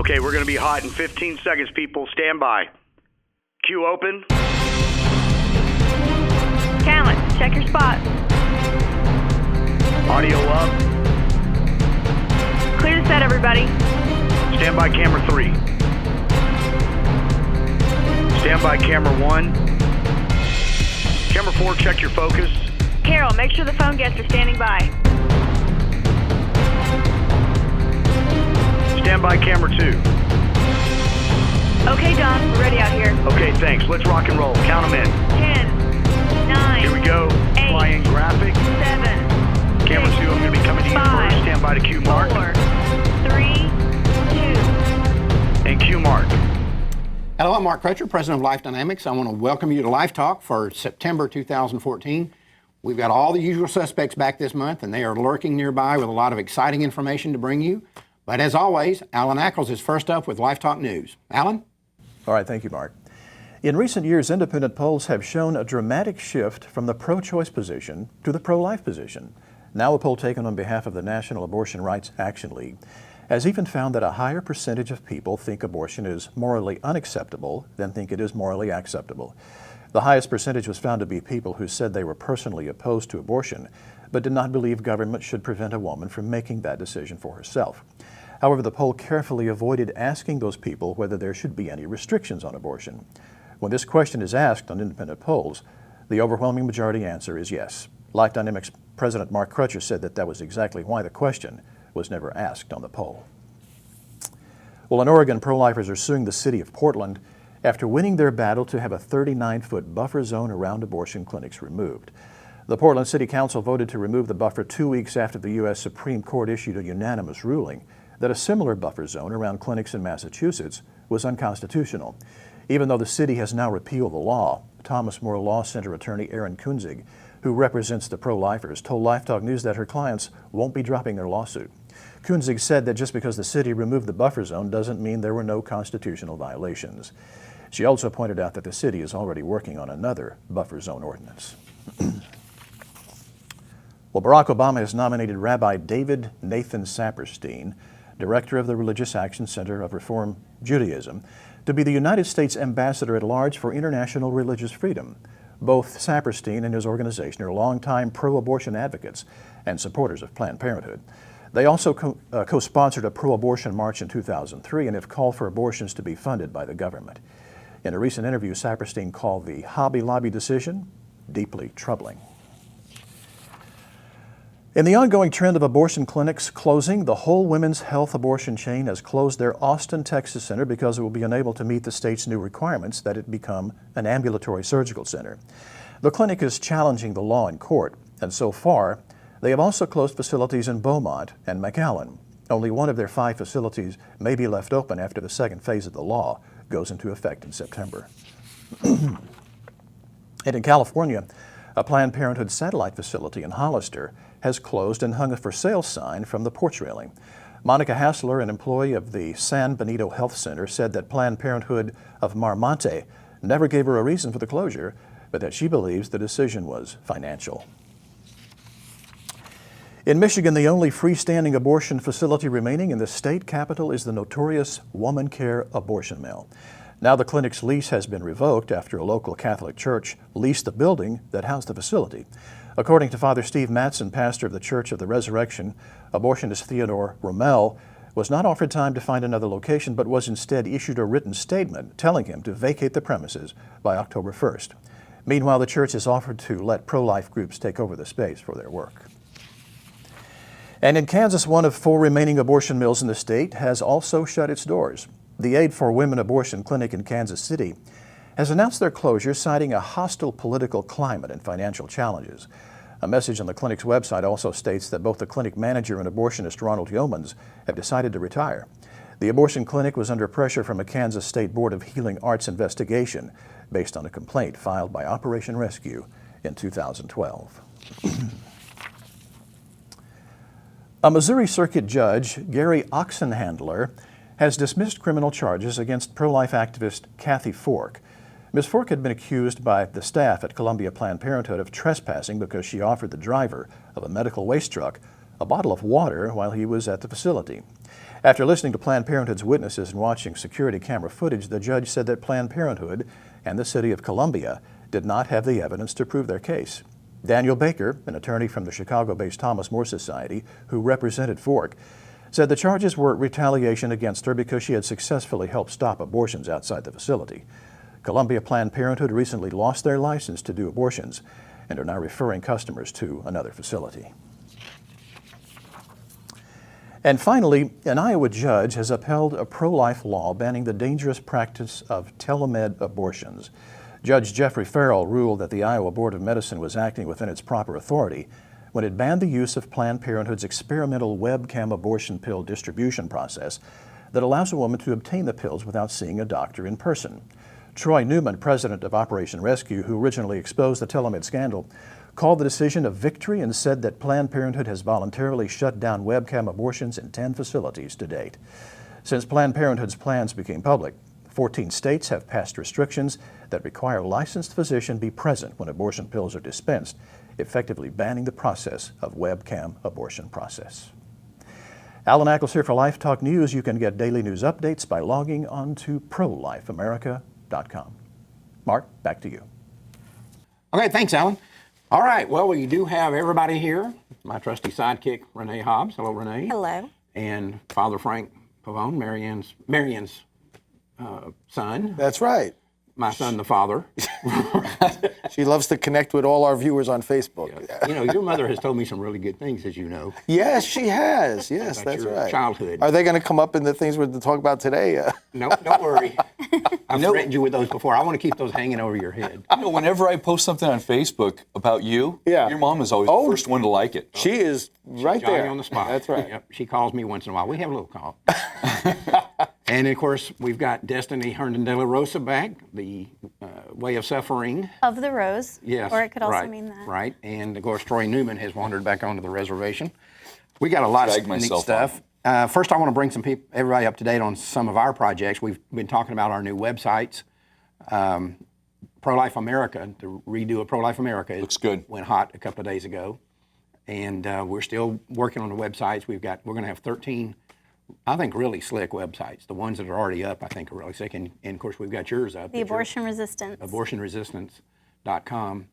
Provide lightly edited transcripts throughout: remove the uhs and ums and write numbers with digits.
Okay, we're going to be hot in 15 seconds, people. Stand by. Queue open. Talent, check your spot. Audio up. Clear the set, everybody. Stand by camera 3. Stand by camera 1. Camera 4, check your focus. Carol, make sure the phone guests are standing by. Stand by camera 2. Okay, Don, we're ready out here. Okay, thanks. Let's rock and roll. Count them in. 10, 9, Here we go. 8, Flying graphic. 7, Camera 2, 6, I'm going to be coming to you 5, first. Stand by to cue mark. 4, 3, 2. And cue mark. Hello, I'm Mark Crutcher, President of Life Dynamics. I want to welcome you to Life Talk for September 2014. We've got all the usual suspects back this month, and they are lurking nearby with a lot of exciting information to bring you. But as always, Alan Ackles is first up with Life Talk News. Alan? All right, thank you, Mark. In recent years, independent polls have shown a dramatic shift from the pro-choice position to the pro-life position. Now a poll taken on behalf of the National Abortion Rights Action League has even found that a higher percentage of people think abortion is morally unacceptable than think it is morally acceptable. The highest percentage was found to be people who said they were personally opposed to abortion, but did not believe government should prevent a woman from making that decision for herself. However, the poll carefully avoided asking those people whether there should be any restrictions on abortion. When this question is asked on independent polls, the overwhelming majority answer is yes. Life Dynamics President Mark Crutcher said that was exactly why the question was never asked on the poll. Well, in Oregon, pro-lifers are suing the city of Portland after winning their battle to have a 39-foot buffer zone around abortion clinics removed. The Portland City Council voted to remove the buffer 2 weeks after the U.S. Supreme Court issued a unanimous ruling that a similar buffer zone around clinics in Massachusetts was unconstitutional. Even though the city has now repealed the law, Thomas More Law Center attorney Erin Kunzig, who represents the pro-lifers, told Life Talk News that her clients won't be dropping their lawsuit. Kunzig said that just because the city removed the buffer zone doesn't mean there were no constitutional violations. She also pointed out that the city is already working on another buffer zone ordinance. Well, Barack Obama has nominated Rabbi David Nathan Saperstein, director of the Religious Action Center of Reform Judaism, to be the United States Ambassador at Large for International Religious Freedom. Both Saperstein and his organization are longtime pro-abortion advocates and supporters of Planned Parenthood. They also co-sponsored a pro-abortion march in 2003 and have called for abortions to be funded by the government. In a recent interview, Saperstein called the Hobby Lobby decision deeply troubling. In the ongoing trend of abortion clinics closing, the Whole Women's Health abortion chain has closed their Austin, Texas center because it will be unable to meet the state's new requirements that it become an ambulatory surgical center. The clinic is challenging the law in court, and so far, they have also closed facilities in Beaumont and McAllen. Only one of their 5 facilities may be left open after the second phase of the law goes into effect in September. And in California, a Planned Parenthood satellite facility in Hollister has closed and hung a for sale sign from the porch railing. Monica Hassler, an employee of the San Benito Health Center, said that Planned Parenthood of Marmonte never gave her a reason for the closure, but that she believes the decision was financial. In Michigan, the only freestanding abortion facility remaining in the state capital is the notorious Woman Care abortion mill. Now the clinic's lease has been revoked after a local Catholic church leased the building that housed the facility. According to Father Steve Mattson, pastor of the Church of the Resurrection, abortionist Theodore Rommel was not offered time to find another location, but was instead issued a written statement telling him to vacate the premises by October 1st. Meanwhile, the church has offered to let pro-life groups take over the space for their work. And in Kansas, one of 4 remaining abortion mills in the state has also shut its doors. The Aid for Women Abortion Clinic in Kansas City has announced their closure, citing a hostile political climate and financial challenges. A message on the clinic's website also states that both the clinic manager and abortionist Ronald Yeomans have decided to retire. The abortion clinic was under pressure from a Kansas State Board of Healing Arts investigation based on a complaint filed by Operation Rescue in 2012. A Missouri Circuit Judge, Gary Oxenhandler, has dismissed criminal charges against pro-life activist Kathy Fork. Ms. Fork had been accused by the staff at Columbia Planned Parenthood of trespassing because she offered the driver of a medical waste truck a bottle of water while he was at the facility. After listening to Planned Parenthood's witnesses and watching security camera footage, the judge said that Planned Parenthood and the city of Columbia did not have the evidence to prove their case. Daniel Baker, an attorney from the Chicago-based Thomas More Society who represented Fork, said the charges were retaliation against her because she had successfully helped stop abortions outside the facility. Columbia Planned Parenthood recently lost their license to do abortions and are now referring customers to another facility. And finally, an Iowa judge has upheld a pro-life law banning the dangerous practice of telemed abortions. Judge Jeffrey Farrell ruled that the Iowa Board of Medicine was acting within its proper authority when it banned the use of Planned Parenthood's experimental webcam abortion pill distribution process that allows a woman to obtain the pills without seeing a doctor in person. Troy Newman, president of Operation Rescue, who originally exposed the telemed scandal, called the decision a victory and said that Planned Parenthood has voluntarily shut down webcam abortions in 10 facilities to date. Since Planned Parenthood's plans became public, 14 states have passed restrictions that require a licensed physician be present when abortion pills are dispensed, effectively banning the process of webcam abortion process. Alan Ackles here for Life Talk News. You can get daily news updates by logging on to prolifeamerica.com. Mark, back to you. Okay, thanks, Alan. All right, well, we do have everybody here. My trusty sidekick, Renee Hobbs. Hello, Renee. Hello. And Father Frank Pavone, Marianne's son. That's right. My son, the father. She loves to connect with all our viewers on Facebook. Yeah. You know, your mother has told me some really good things, as you know. Yes, she has. Yes, About that's your right. childhood. Are they going to come up in the things we're to talk about today? No, don't worry. I've threatened you with those before. I want to keep those hanging over your head. You know, whenever I post something on Facebook about you, Yeah. your mom is always the first one to like it. She is right Johnny there. on the spot. That's right. Yep. She calls me once in a while. We have a little call. And, of course, we've got Destiny Herndon de la Rosa back, the Way of Suffering. Of the Rose. Yes. Or it could also right, mean that. Right. And, of course, Troy Newman has wandered back onto the reservation. We got a lot of neat stuff. First, I want to bring everybody up to date on some of our projects. We've been talking about our new websites. Pro-Life America, to redo a Pro-Life America. Looks good. Went hot a couple of days ago. And we're still working on the websites. We're going to have 13, I think, really slick websites. The ones that are already up, I think, are really slick. And of course, we've got yours up. The Abortion Resistance. Abortionresistance.com.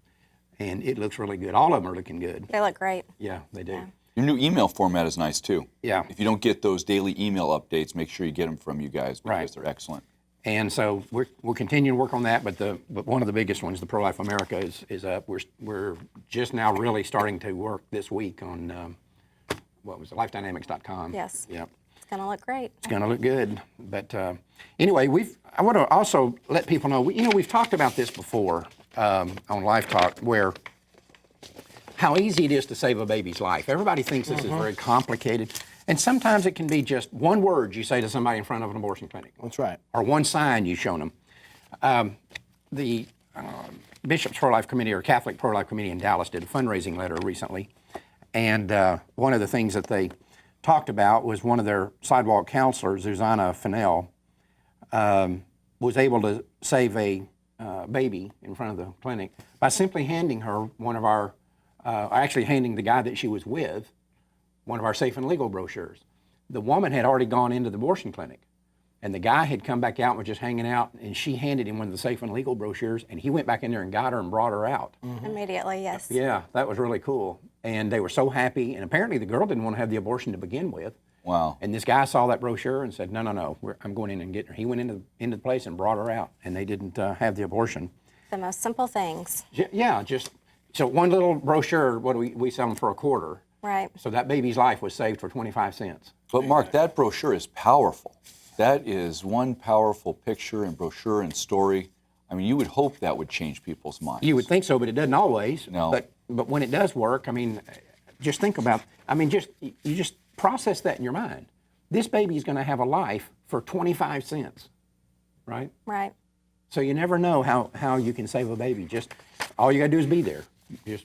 And it looks really good. All of them are looking good. They look great. Yeah, they do. Yeah. Your new email format is nice too. Yeah. If you don't get those daily email updates, make sure you get them from you guys because Right. they're excellent. And so we're continuing to work on that, but one of the biggest ones, the Pro-Life America, is up. We're just now really starting to work this week on lifedynamics.com. Yes. Yep. It's going to look great. It's going to look good. But anyway, I want to also let people know, we've talked about this before on Life Talk, where how easy it is to save a baby's life. Everybody thinks this is very complicated. And sometimes it can be just one word you say to somebody in front of an abortion clinic. That's right. Or one sign you've shown them. The Bishop's Pro-Life Committee, or Catholic Pro-Life Committee in Dallas, did a fundraising letter recently. And one of the things that they talked about was one of their sidewalk counselors, Susanna Fennell, was able to save a baby in front of the clinic by simply handing her one of our, actually handing the guy that she was with, one of our safe and legal brochures. The woman had already gone into the abortion clinic, and the guy had come back out and was just hanging out, and she handed him one of the safe and legal brochures, and he went back in there and got her and brought her out. Immediately, yes. Yeah, that was really cool. And they were so happy, and apparently the girl didn't want to have the abortion to begin with. Wow. And this guy saw that brochure and said, no, I'm going in and getting her. He went into the place and brought her out, and they didn't have the abortion. The most simple things. Yeah, so one little brochure, what do we sell them for $0.25. Right. So that baby's life was saved for 25 cents. But Mark, that brochure is powerful. That is one powerful picture and brochure and story. I mean, you would hope that would change people's minds. You would think so, but it doesn't always. No. But when it does work, I mean, just think about, you just process that in your mind. This baby is going to have a life for 25 cents, right? Right. So you never know how you can save a baby. Just all you got to do is be there. Just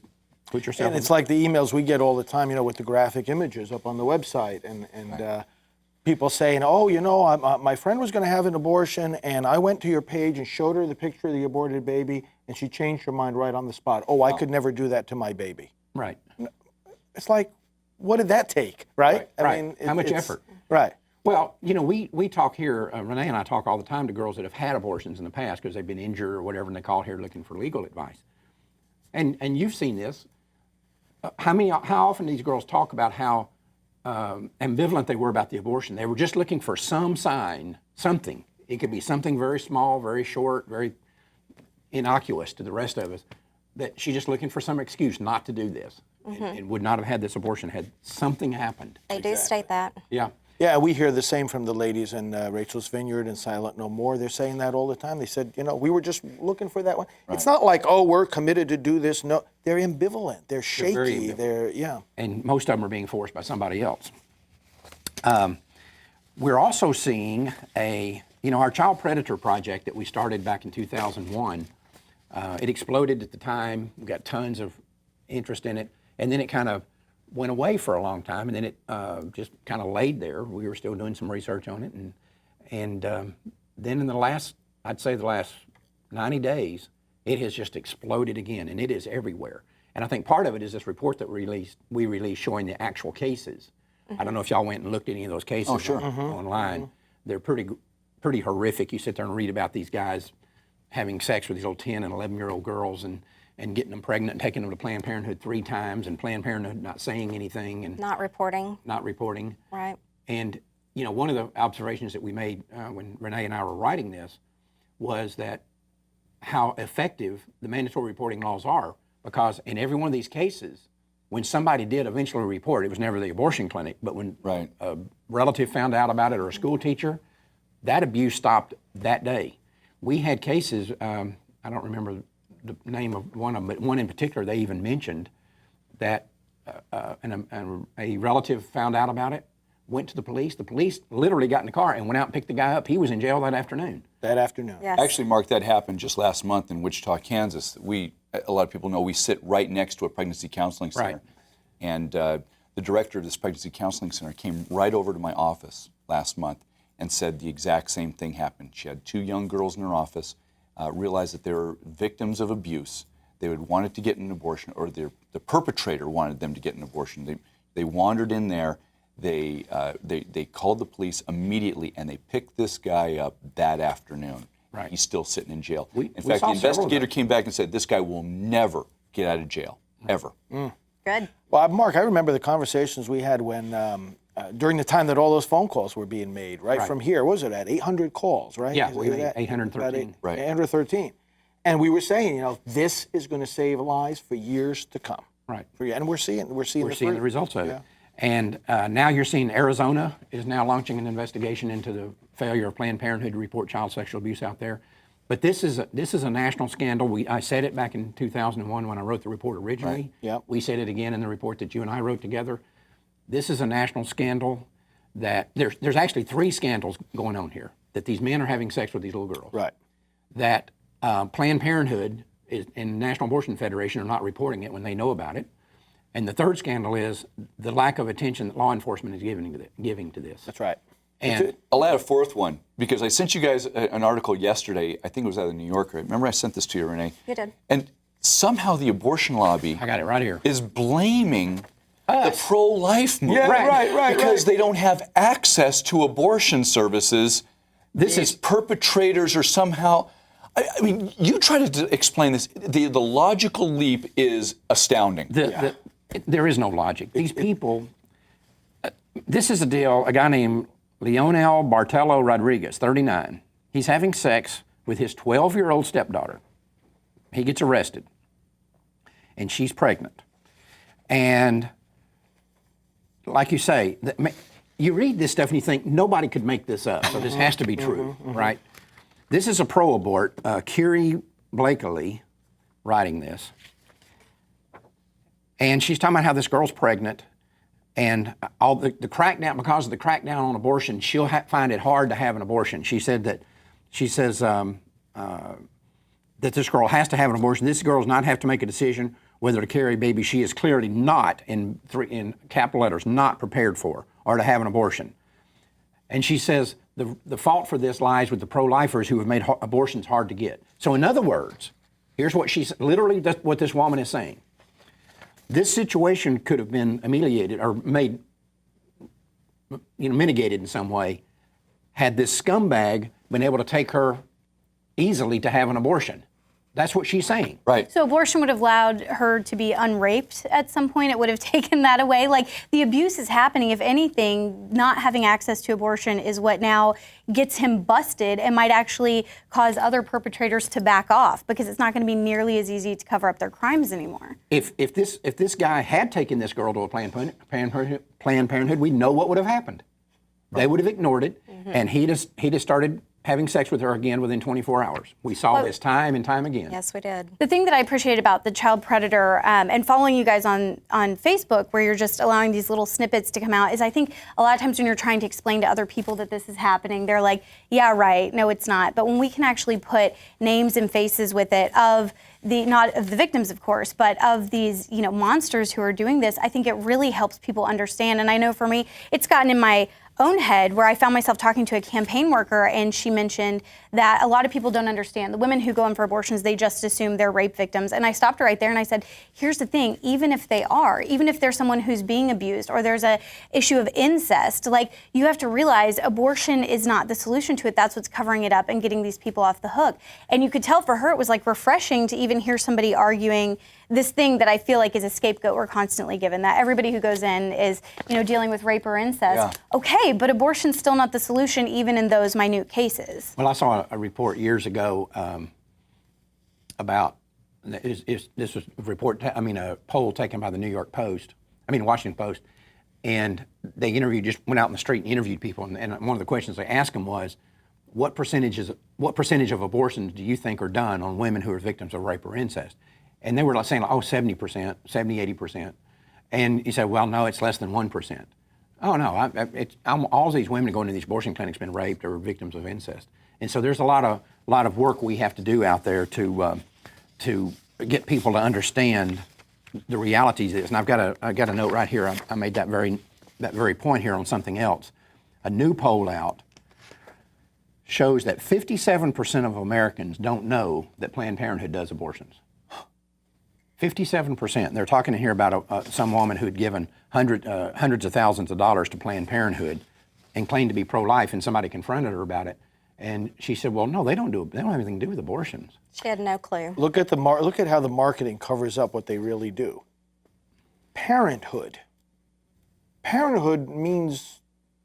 put yourself. And it's like the emails we get all the time, with the graphic images up on the website, and people saying, oh, my friend was going to have an abortion, and I went to your page and showed her the picture of the aborted baby, and she changed her mind right on the spot. Oh, I could never do that to my baby. Right. It's like, what did that take, right? Right. How much effort? Right. Well, you know, we talk here, Renee and I talk all the time to girls that have had abortions in the past because they've been injured or whatever, and they call here looking for legal advice. And you've seen this. How often these girls talk about how ambivalent they were about the abortion. They were just looking for some sign, something. It could be something very small, very short, very innocuous to the rest of us, that she's just looking for some excuse not to do this and would not have had this abortion had something happened. They do state that. Yeah. Yeah, we hear the same from the ladies in Rachel's Vineyard and Silent No More. They're saying that all the time. They said, you know, we were just looking for that one. Right. It's not like, oh, we're committed to do this. No, they're ambivalent. They're shaky. Yeah. And most of them are being forced by somebody else. We're also seeing our child predator project that we started back in 2001. It exploded at the time. We got tons of interest in it. And then it kind of went away for a long time, and then it just kind of laid there. We were still doing some research on it, and then in the last 90 days, it has just exploded again, and it is everywhere. And I think part of it is this report that we released showing the actual cases. I don't know if y'all went and looked at any of those cases online. They're pretty horrific. You sit there and read about these guys having sex with these little 10 and 11-year-old girls and getting them pregnant and taking them to Planned Parenthood 3 times, and Planned Parenthood not saying anything and Not reporting. Right. And you know, one of the observations that we made when Renee and I were writing this was that how effective the mandatory reporting laws are, because in every one of these cases, when somebody did eventually report, it was never the abortion clinic, but when a relative found out about it or a school teacher, that abuse stopped that day. We had cases, I don't remember the name of one of them, but one in particular they even mentioned that a relative found out about it, went to the police. The police literally got in the car and went out and picked the guy up. He was in jail that afternoon. Yes. Actually, Mark, that happened just last month in Wichita, Kansas. A lot of people know we sit right next to a pregnancy counseling center. Right. And the director of this pregnancy counseling center came right over to my office last month and said the exact same thing happened. She had 2 young girls in her office, realized that they were victims of abuse. They would wanted to get an abortion, or the perpetrator wanted them to get an abortion. They wandered in there. They called the police immediately, and they picked this guy up that afternoon. Right. He's still sitting in jail. In fact, the investigator came back and said, this guy will never get out of jail, ever. Good. Well, Mark, I remember the conversations we had when, during the time that all those phone calls were being made, right? From here, what was it at 800 calls, right? Yeah, we made 813. Right. 813. And we were saying, you know, this is going to save lives for years to come. Right. And we're seeing the results of it. And now you're seeing Arizona is now launching an investigation into the failure of Planned Parenthood to report child sexual abuse out there. But this is a national scandal. I said it back in 2001 when I wrote the report originally. Right. Yep. We said it again in the report that you and I wrote together. This is a national scandal that there's actually 3 scandals going on here, that these men are having sex with these little girls. Right. That Planned Parenthood and National Abortion Federation are not reporting it when they know about it. And the third scandal is the lack of attention that law enforcement is giving to this. That's right. And I'll add a 4th one, because I sent you guys an article yesterday. I think it was out of the New Yorker. Remember I sent this to you, Renee? You did. And somehow the abortion lobby I got it right here. is blaming the pro-life movement. Yeah, right. Because they don't have access to abortion services. These perpetrators are somehow... I mean, you try to explain this. The logical leap is astounding. There is no logic. These people... this is a deal, a guy named Leonel Bartelo Rodriguez, 39. He's having sex with his 12-year-old stepdaughter. He gets arrested, and she's pregnant. And like you say, you read this stuff and you think nobody could make this up, so this has to be true, right? This is a pro-abort, Kiri Blakely, writing this. And she's talking about how this girl's pregnant, and all the crackdown, because of the crackdown on abortion, she'll find it hard to have an abortion. She says that this girl has to have an abortion. This girl does not have to make a decision whether to carry a baby she is clearly not, in capital letters, not prepared for, or to have an abortion. And she says the fault for this lies with the pro-lifers who have made abortions hard to get. So in other words, here's what she's literally what this woman is saying. This situation could have been ameliorated or made, mitigated in some way had this scumbag been able to take her easily to have an abortion. That's what she's saying. Right. So abortion would have allowed her to be unraped at some point. It would have taken that away. Like, the abuse is happening. If anything, not having access to abortion is what now gets him busted and might actually cause other perpetrators to back off, because it's not going to be nearly as easy to cover up their crimes anymore. If this guy had taken this girl to a Planned Parenthood, we know what would have happened. They would have ignored it, and he just started having sex with her again within 24 hours. We saw this time and time again. Yes, we did. The thing that I appreciate about the child predator and following you guys on Facebook, where you're just allowing these little snippets to come out, is I think a lot of times when you're trying to explain to other people that this is happening, they're like, yeah, right, no, it's not. But when we can actually put names and faces with it of not of the victims, of course, but of these, monsters who are doing this, I think it really helps people understand. And I know for me, it's gotten in my own head where I found myself talking to a campaign worker, and she mentioned that a lot of people don't understand. The women who go in for abortions, they just assume they're rape victims. And I stopped her right there and I said, here's the thing, even if they are, even if there's someone who's being abused or there's a issue of incest, like, you have to realize abortion is not the solution to it. That's what's covering it up and getting these people off the hook. And you could tell for her it was like refreshing to even hear somebody arguing this thing that I feel like is a scapegoat we're constantly given, that everybody who goes in is, dealing with rape or incest. Yeah. Okay, but abortion's still not the solution, even in those minute cases. Well, I saw a report years ago about this was a poll taken by the Washington Post, and they went out in the street and interviewed people, and one of the questions they asked them was, what percentage of abortions do you think are done on women who are victims of rape or incest? And they were saying, 70%, 70, 80%. And you said, well, no, it's less than 1%. Oh, no, all these women going to these abortion clinics have been raped or victims of incest. And so there's a lot of work we have to do out there to get people to understand the realities of this. And I've got a note right here. I made that very point here on something else. A new poll out shows that 57% of Americans don't know that Planned Parenthood does abortions. 57%. They're talking here about some woman who had given hundreds of thousands of dollars to Planned Parenthood and claimed to be pro-life, and somebody confronted her about it, and she said, "Well, no, they don't have anything to do with abortions." She had no clue. Look at how the marketing covers up what they really do. Parenthood. Parenthood means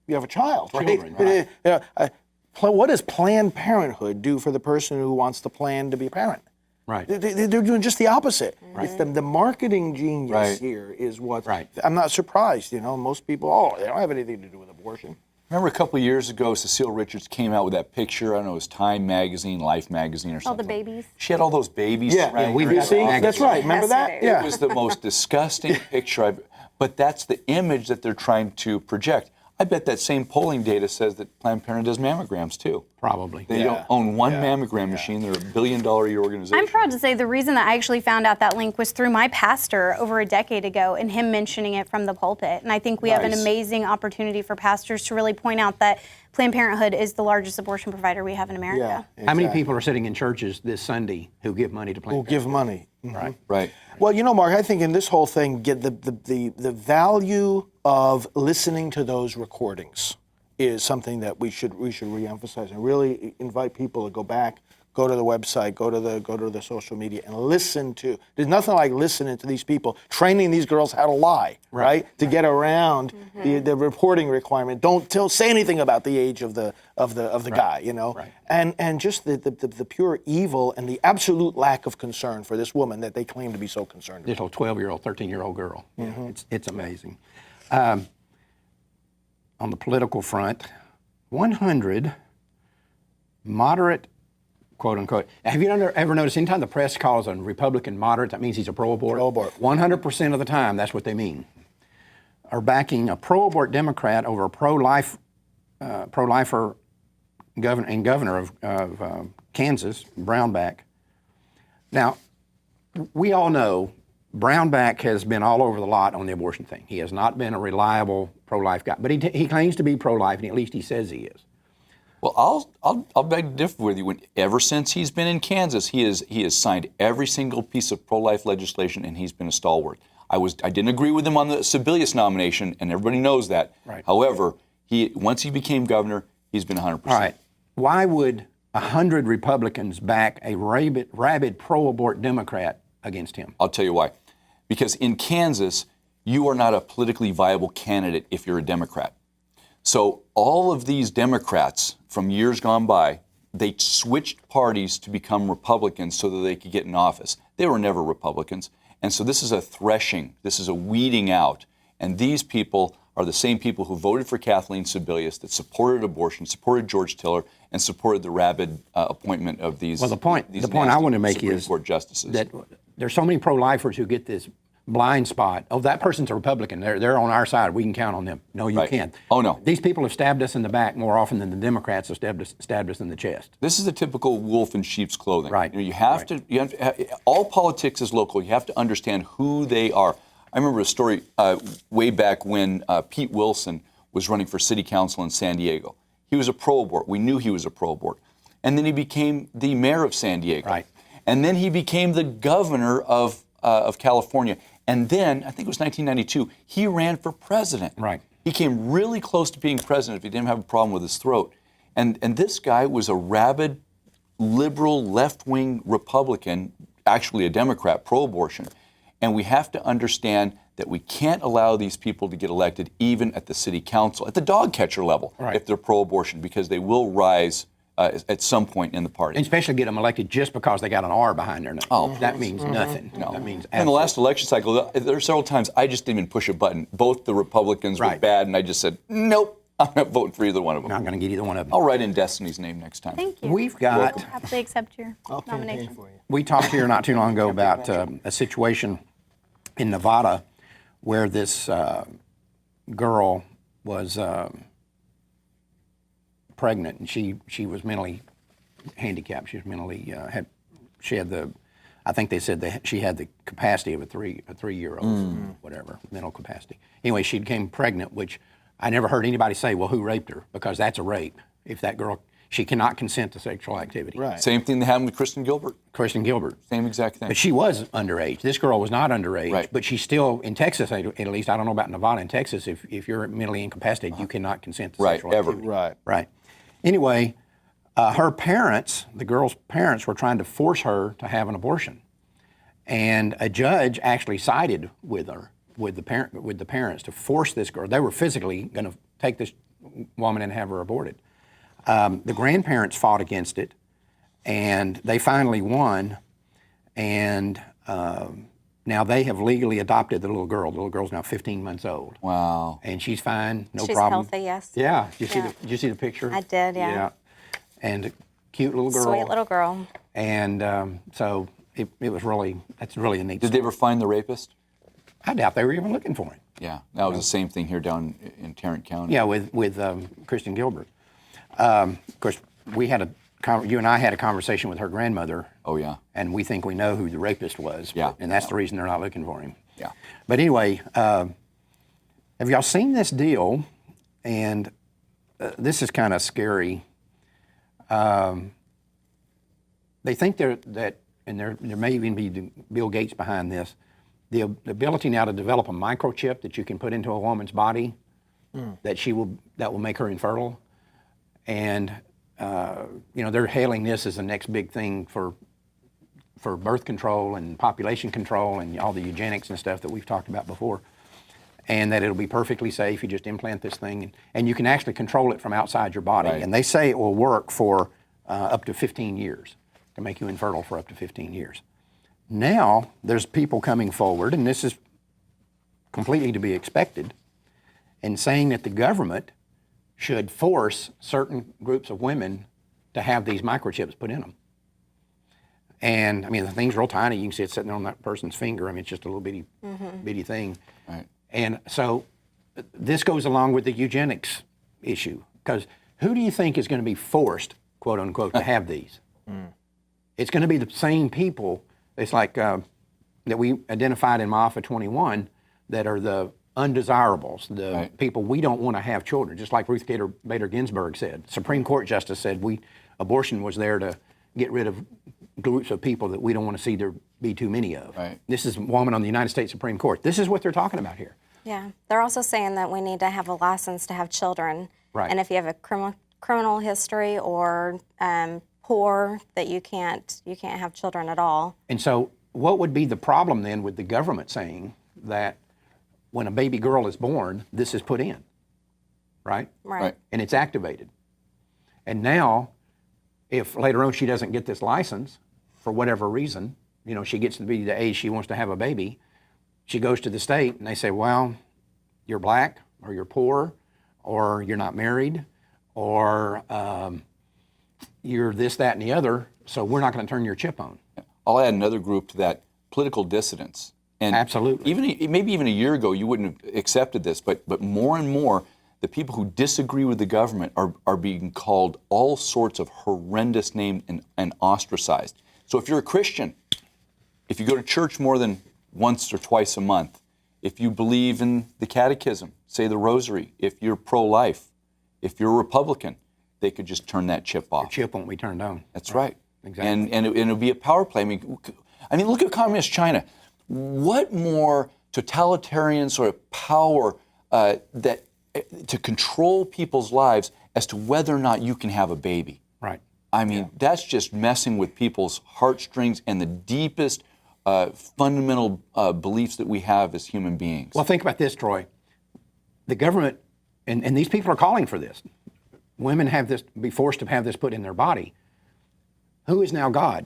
you have a child, right? Children, right. What does Planned Parenthood do for the person who wants to plan to be a parent? Right. They're doing just the opposite. Right. It's the marketing genius Right. here is what. Right. I'm not surprised. Most people, they don't have anything to do with abortion. Remember a couple of years ago, Cecile Richards came out with that picture. I don't know, it was Time Magazine, Life Magazine, or All something. the babies. She had all those babies. Yeah, we've you got see, that that's magazine. right. Remember Yes, that? we do. Yeah. It was the most disgusting picture but that's the image that they're trying to project. I bet that same polling data says that Planned Parenthood does mammograms too. Probably. They don't own one mammogram machine. They're $1 billion a year organization. I'm proud to say the reason that I actually found out that link was through my pastor over a decade ago and him mentioning it from the pulpit. And I think we have an amazing opportunity for pastors to really point out that Planned Parenthood is the largest abortion provider we have in America. Yeah, exactly. How many people are sitting in churches this Sunday who give money to Planned Who give money? Right. Right. Well, Mark, I think in this whole thing, get the value of listening to those recordings is something that we should reemphasize and really invite people to go back, go to the website, go to the social media, and listen to. There's nothing like listening to these people training these girls how to lie, right? To get around the reporting requirement. Don't say anything about the age of the guy, Right. and just the pure evil and the absolute lack of concern for this woman that they claim to be so concerned This about. little 12-year-old, 13-year-old girl. It's amazing. On the political front, 100 moderate, quote unquote. Have you ever noticed anytime the press calls a Republican moderate, that means he's a pro-abort? Pro-abort. 100% of the time, that's what they mean. Are backing a pro-abort Democrat over a pro-lifer governor of Kansas, Brownback. Now, we all know Brownback has been all over the lot on the abortion thing. He has not been a reliable pro-life guy, but he claims to be pro-life, and at least he says he is. Well, I'll beg to differ with you. Ever since he's been in Kansas, he has signed every single piece of pro-life legislation, and he's been a stalwart. I didn't agree with him on the Sebelius nomination, and everybody knows that. Right. However, once he became governor, he's been 100%. All right. Why would 100 Republicans back a rabid pro-abort Democrat against him? I'll tell you why. Because in Kansas, you are not a politically viable candidate if you're a Democrat. So all of these Democrats from years gone by, they switched parties to become Republicans so that they could get in office. They were never Republicans. And so this is a threshing. This is a weeding out. And these people are the same people who voted for Kathleen Sebelius, that supported abortion, supported George Tiller, and supported the rabid appointment of these. Well, the point I want to make Supreme is Court justices. that there's so many pro-lifers who get this blind spot. Oh, that person's a Republican. They're on our side. We can count on them. No, you Right. can't. Oh, no. These people have stabbed us in the back more often than the Democrats have stabbed us in the chest. This is a typical wolf in sheep's clothing. Right. You have to. All politics is local. You have to understand who they are. I remember a story way back when Pete Wilson was running for city council in San Diego. He was a pro-abort. We knew he was a pro-abort. And then he became the mayor of San Diego. Right. And then he became the governor of California. And then, I think it was 1992, he ran for president. Right. He came really close to being president if he didn't have a problem with his throat. And this guy was a rabid, liberal, left-wing Republican, actually a Democrat, pro-abortion. And we have to understand that we can't allow these people to get elected even at the city council, at the dog catcher level, Right. if they're pro-abortion, because they will rise at some point in the party. And especially get them elected just because they got an R behind their name. Oh, that means nothing. No. That means in the last election cycle, there are several times I just didn't even push a button. Both the Republicans were Right. bad, and I just said, nope, I'm not voting for either one of them. Not going to get either one of them. I'll write in Destiny's name next time. Thank you. We've got. We'll happily accept your nomination. We talked here not too long ago about a situation in Nevada where this girl was pregnant, and she was mentally handicapped. She was mentally I think they said that she had the capacity of a 3-year-old, whatever, mental capacity. Anyway, she became pregnant, which I never heard anybody say, well, who raped her? Because that's a rape. If that girl, she cannot consent to sexual activity. Right. Same thing that happened with Kristen Gilbert. Kristen Gilbert. Same exact thing. But she was underage. This girl was not underage, Right. but she's still, in Texas at least, I don't know about Nevada, in Texas, if you're mentally incapacitated, you cannot consent to Right, sexual ever. activity. Right. Right. Anyway, her parents, the girl's parents, were trying to force her to have an abortion. And a judge actually sided with her, with the parents, to force this girl. They were physically going to take this woman and have her aborted. The grandparents fought against it, and they finally won. And now they have legally adopted the little girl. The little girl's now 15 months old. Wow. And she's fine, no She's problem. healthy, yes. Yeah. Did Yeah. you see the picture? I did, yeah. Yeah. And a cute little girl. Sweet little girl. And so it was that's really a neat Did they ever find the rapist? I doubt they were even looking for him. Yeah, that was the same thing here down in Tarrant County. Yeah, with Kristen Gilbert. Of course, you and I had a conversation with her grandmother. Oh, yeah. And we think we know who the rapist was. Yeah. And that's the reason they're not looking for him. Yeah. But anyway, have y'all seen this deal? And this is kind of scary. They think that, and there may even be Bill Gates behind this, the ability now to develop a microchip that you can put into a woman's body that will make her infertile. And they're hailing this as the next big thing for birth control and population control and all the eugenics and stuff that we've talked about before. And that it'll be perfectly safe. You just implant this thing, and you can actually control it from outside your body. Right. And they say it will work for up to 15 years, to make you infertile for up to 15 years. Now, there's people coming forward, and this is completely to be expected, and saying that the government should force certain groups of women to have these microchips put in them. And, I mean, the thing's real tiny. You can see it sitting on that person's finger. I mean, it's just a little bitty thing. Right. And so this goes along with the eugenics issue, because who do you think is going to be forced, quote unquote, to have these? It's going to be the same people. It's like that we identified in MAFA 21 that are the undesirables, the Right. people we don't want to have children, just like Ruth Bader Ginsburg said. Supreme Court justice said abortion was there to get rid of groups of people that we don't want to see there be too many of. Right. This is a woman on the United States Supreme Court. This is what they're talking about here. Yeah. They're also saying that we need to have a license to have children. Right. And if you have a criminal history or poor, that you can't have children at all. And so what would be the problem then with the government saying that when a baby girl is born, this is put in, right? Right. And it's activated. And now, if later on she doesn't get this license for whatever reason, you know, she gets to be the age she wants to have a baby, she goes to the state and they say, well, you're black or you're poor or you're not married or you're this, that, and the other, so we're not going to turn your chip on. I'll add another group to that, political dissidents. And Absolutely. Maybe even a year ago you wouldn't have accepted this, but more and more the people who disagree with the government are being called all sorts of horrendous names and ostracized. So if you're a Christian, if you go to church more than once or twice a month, if you believe in the catechism, say the rosary, if you're pro-life, if you're a Republican, they could just turn that chip off. Your chip won't be turned on. That's right. Exactly. And it'll be a power play. I mean, look at communist China. What more totalitarian sort of power to control people's lives as to whether or not you can have a baby? Right. I mean, that's just messing with people's heartstrings and the deepest fundamental beliefs that we have as human beings. Well, think about this, Troy. The government, and these people are calling for this. Women have this, be forced to have this put in their body. Who is now God?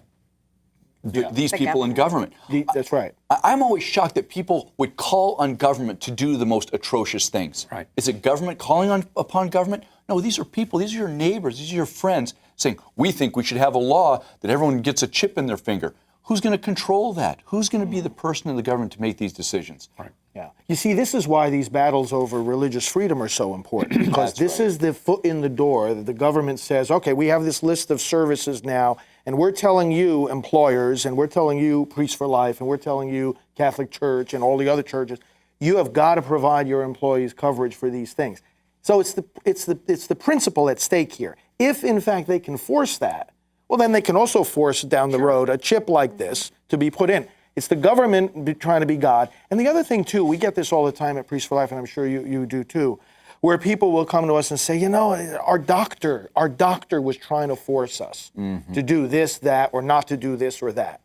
These people in government. That's right. I'm always shocked that people would call on government to do the most atrocious things. Right. Is it government calling upon government? No, these are people, these are your neighbors, these are your friends saying, we think we should have a law that everyone gets a chip in their finger. Who's going to control that? Who's going to be the person in the government to make these decisions? Right. Yeah. You see, this is why these battles over religious freedom are so important, because this is the foot in the door that the government says, okay, we have this list of services now, and we're telling you, employers, and we're telling you, Priests for Life, and we're telling you, Catholic Church, and all the other churches, you have got to provide your employees coverage for these things. So it's the principle at stake here. If, in fact, they can force that, well, then they can also force down the road a chip like this to be put in. It's the government trying to be God. And the other thing, too, we get this all the time at Priests for Life, and I'm sure you do, too, where people will come to us and say, you know, our doctor was trying to force us to do this, that, or not to do this or that.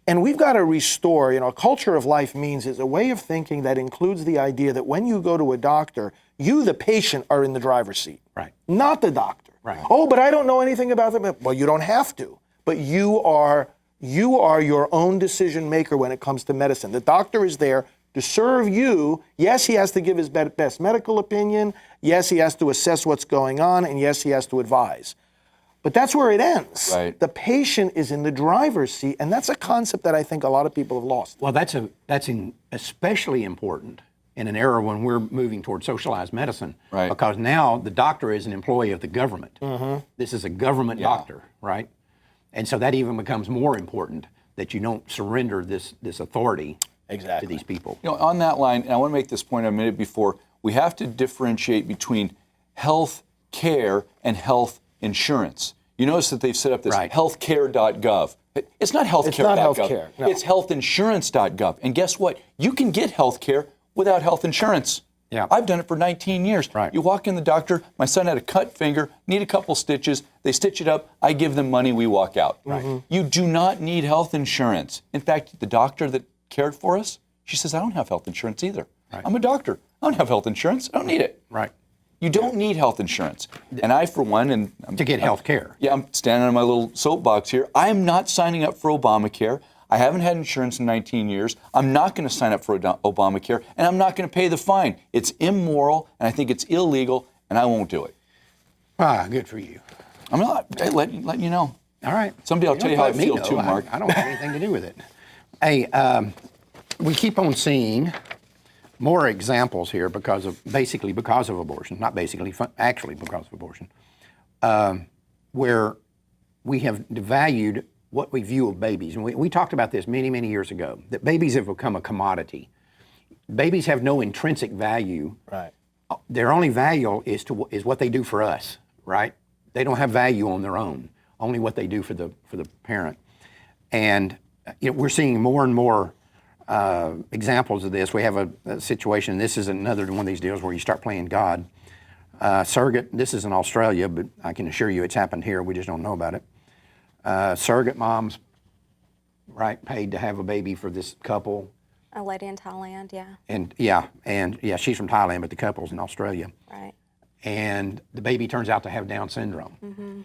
And we've got to restore, a culture of life means is a way of thinking that includes the idea that when you go to a doctor, you, the patient, are in the driver's seat. Right. Not the doctor. Right. Oh, but I don't know anything about them. Well, you don't have to. But you are your own decision maker when it comes to medicine. The doctor is there to serve you. Yes, he has to give his best medical opinion. Yes, he has to assess what's going on. And yes, he has to advise. But that's where it ends. Right. The patient is in the driver's seat, and that's a concept that I think a lot of people have lost. Well, that's especially important in an era when we're moving toward socialized medicine, Right. because now the doctor is an employee of the government. This is a government doctor, right? And so that even becomes more important, that you don't surrender this authority to these people. On that line, and I want to make this point a minute before, we have to differentiate between health care and health insurance. You notice that they've set up this Right. healthcare.gov. It's not healthcare.gov. It's not healthcare, no. It's healthinsurance.gov. And guess what? You can get health care without health insurance. Yeah. I've done it for 19 years. Right. You walk in the doctor, my son had a cut finger, need a couple stitches, they stitch it up, I give them money, we walk out. Right. You do not need health insurance. In fact, the doctor that cared for us, she says, I don't have health insurance either. Right. I'm a doctor. I don't have health insurance. I don't need it. Right. You don't need health insurance. And I, for one, To get health care. Yeah, I'm standing on my little soapbox here. I am not signing up for Obamacare. I haven't had insurance in 19 years. I'm not going to sign up for Obamacare, and I'm not going to pay the fine. It's immoral, and I think it's illegal, and I won't do it. Good for you. I'm not letting you know. All right. Someday I'll tell you how I let me feel know. too, Mark. I don't have anything to do with it. Hey, we keep on seeing more examples here because of abortion, not basically, actually because of abortion, where we have devalued what we view of babies. And we talked about this many, many years ago, that babies have become a commodity. Babies have no intrinsic value. Right. Their only value is what they do for us, right? They don't have value on their own. only what they do for the parent. And we're seeing more and more examples of this. We have a situation. This is another one of these deals where you start playing God. Surrogate. This is in Australia, but I can assure you it's happened here. We just don't know about it. Surrogate moms, right, paid to have a baby for this couple. A lady in Thailand, yeah. And she's from Thailand, but the couple's in Australia. Right. And the baby turns out to have Down syndrome.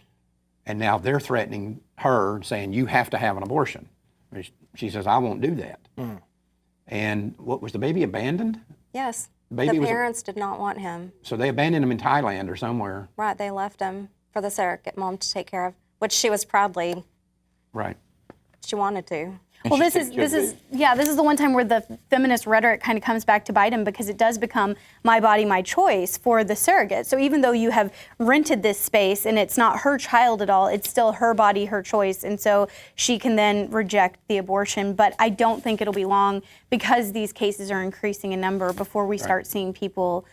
And now they're threatening her, saying, you have to have an abortion. She says, I won't do that. And what was the baby abandoned? Yes. Baby the parents did not want him. So they abandoned him in Thailand or somewhere. Right, they left him for the surrogate mom to take care of, which she was proudly, right. She wanted to. Well, this is the one time where the feminist rhetoric kind of comes back to bite him, because it does become my body, my choice for the surrogate. So even though you have rented this space and it's not her child at all, it's still her body, her choice. And so she can then reject the abortion. But I don't think it'll be long, because these cases are increasing in number, before we start seeing people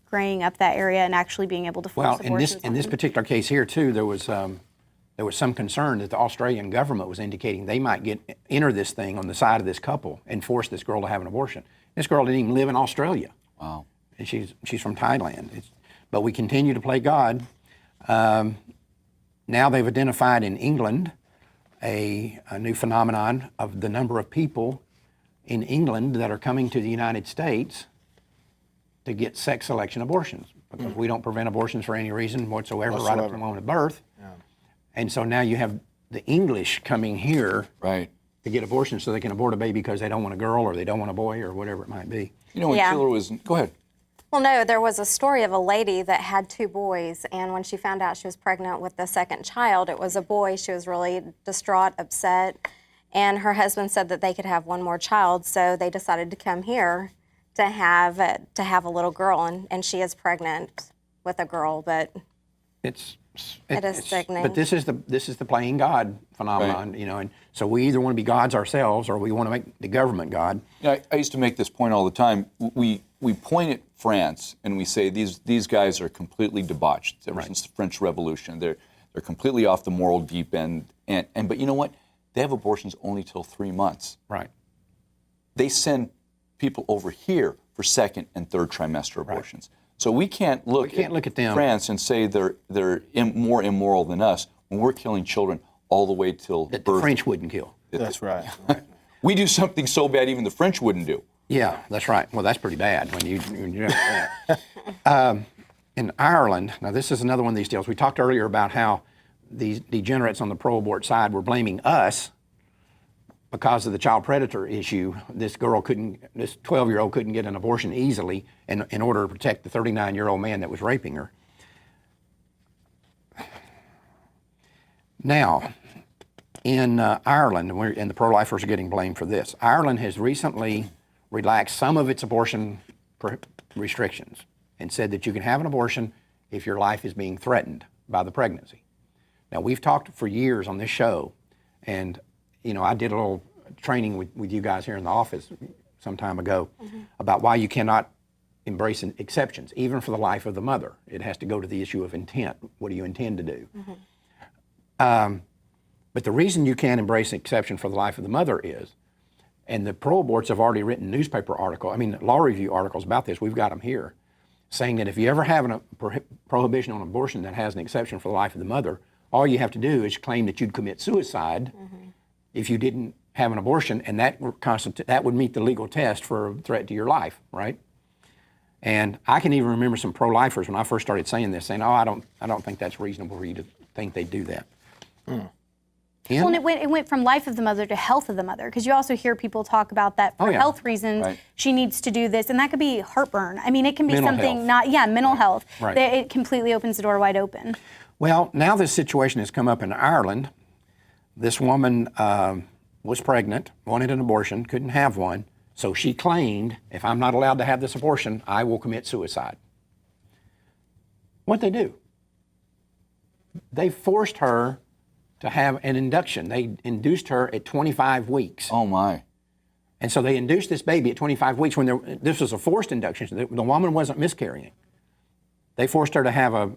graying up that area and actually being able to force abortions. In this particular case here too, there was some concern that the Australian government was indicating they might enter this thing on the side of this couple and force this girl to have an abortion. This girl didn't even live in Australia. Wow. And she's from Thailand. But we continue to play God. Now they've identified in England a new phenomenon of the number of people in England that are coming to the United States to get sex selection abortions, because we don't prevent abortions for any reason whatsoever. Right up to the moment of birth. Yeah. And so now you have the English coming here to get abortions, so they can abort a baby because they don't want a girl or they don't want a boy or whatever it might be. You know, when Killer was, go ahead. Well, no, there was a story of a lady that had 2 boys, and when she found out she was pregnant with the second child, it was a boy. She was really distraught, upset, and her husband said that they could have one more child, so they decided to come here to have a little girl, and she is pregnant with a girl, but it is sickening. But this is the playing God phenomenon, and so we either want to be gods ourselves or we want to make the government God. I used to make this point all the time. We point at France and we say these guys are completely debauched ever since the French Revolution. They're completely off the moral deep end. But you know what? They have abortions only till 3 months. Right. They send people over here for second and third trimester abortions. So we can't look at them. France and say they're more immoral than us when we're killing children all the way till birth. The French wouldn't kill. That's right. We do something so bad even the French wouldn't do. Yeah, that's right. Well, that's pretty bad when you do that. In Ireland, now this is another one of these deals. We talked earlier about how these degenerates on the pro-abort side were blaming us because of the child predator issue. This 12-year-old couldn't get an abortion easily in order to protect the 39-year-old man that was raping her. Now, in Ireland, and the pro-lifers are getting blamed for this, Ireland has recently relaxed some of its abortion restrictions and said that you can have an abortion if your life is being threatened by the pregnancy. Now, we've talked for years on this show, and I did a little training with you guys here in the office some time ago about why you cannot embrace exceptions, even for the life of the mother. It has to go to the issue of intent. What do you intend to do? But the reason you can't embrace an exception for the life of the mother is, and the pro-aborts have already written law review articles about this, we've got them here, saying that if you ever have a prohibition on abortion that has an exception for the life of the mother, all you have to do is claim that you'd commit suicide if you didn't have an abortion, and that would meet the legal test for a threat to your life, right? And I can even remember some pro-lifers when I first started saying this, saying, "Oh, I don't think that's reasonable for you to think they do that." Well, and it went from life of the mother to health of the mother, because you also hear people talk about that for health reasons. Right. She needs to do this, and that could be heartburn. I mean, it can be mental health. Right. It completely opens the door wide open. Well, now this situation has come up in Ireland. This woman was pregnant, wanted an abortion, couldn't have one, so she claimed, if I'm not allowed to have this abortion, I will commit suicide. What'd they do? They forced her to have an induction. They induced her at 25 weeks. Oh, my. And so they induced this baby at 25 weeks when this was a forced induction. So the woman wasn't miscarrying. They forced her to have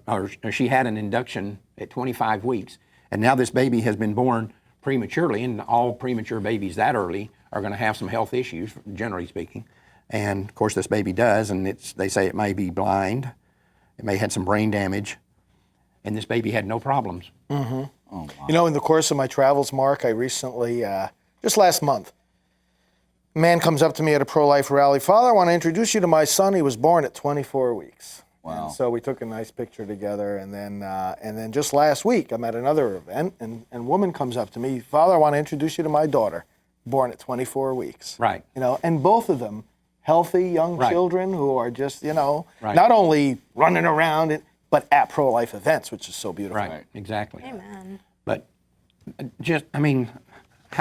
she had an induction at 25 weeks. And now this baby has been born prematurely, and all premature babies that early are going to have some health issues, generally speaking. And of course, this baby does, and they say it may be blind, it may have had some brain damage, and this baby had no problems. Mm-hmm. Oh, wow. You know, in the course of my travels, Mark, I recently, just last month, a man comes up to me at a pro-life rally. Father, I want to introduce you to my son. He was born at 24 weeks. Wow. And so we took a nice picture together, and then just last week, I'm at another event, and a woman comes up to me. Father, I want to introduce you to my daughter, born at 24 weeks. Right. You know, and both of them healthy young children who are just, not only running around, but at pro-life events, which is so beautiful. Right, exactly. Amen. But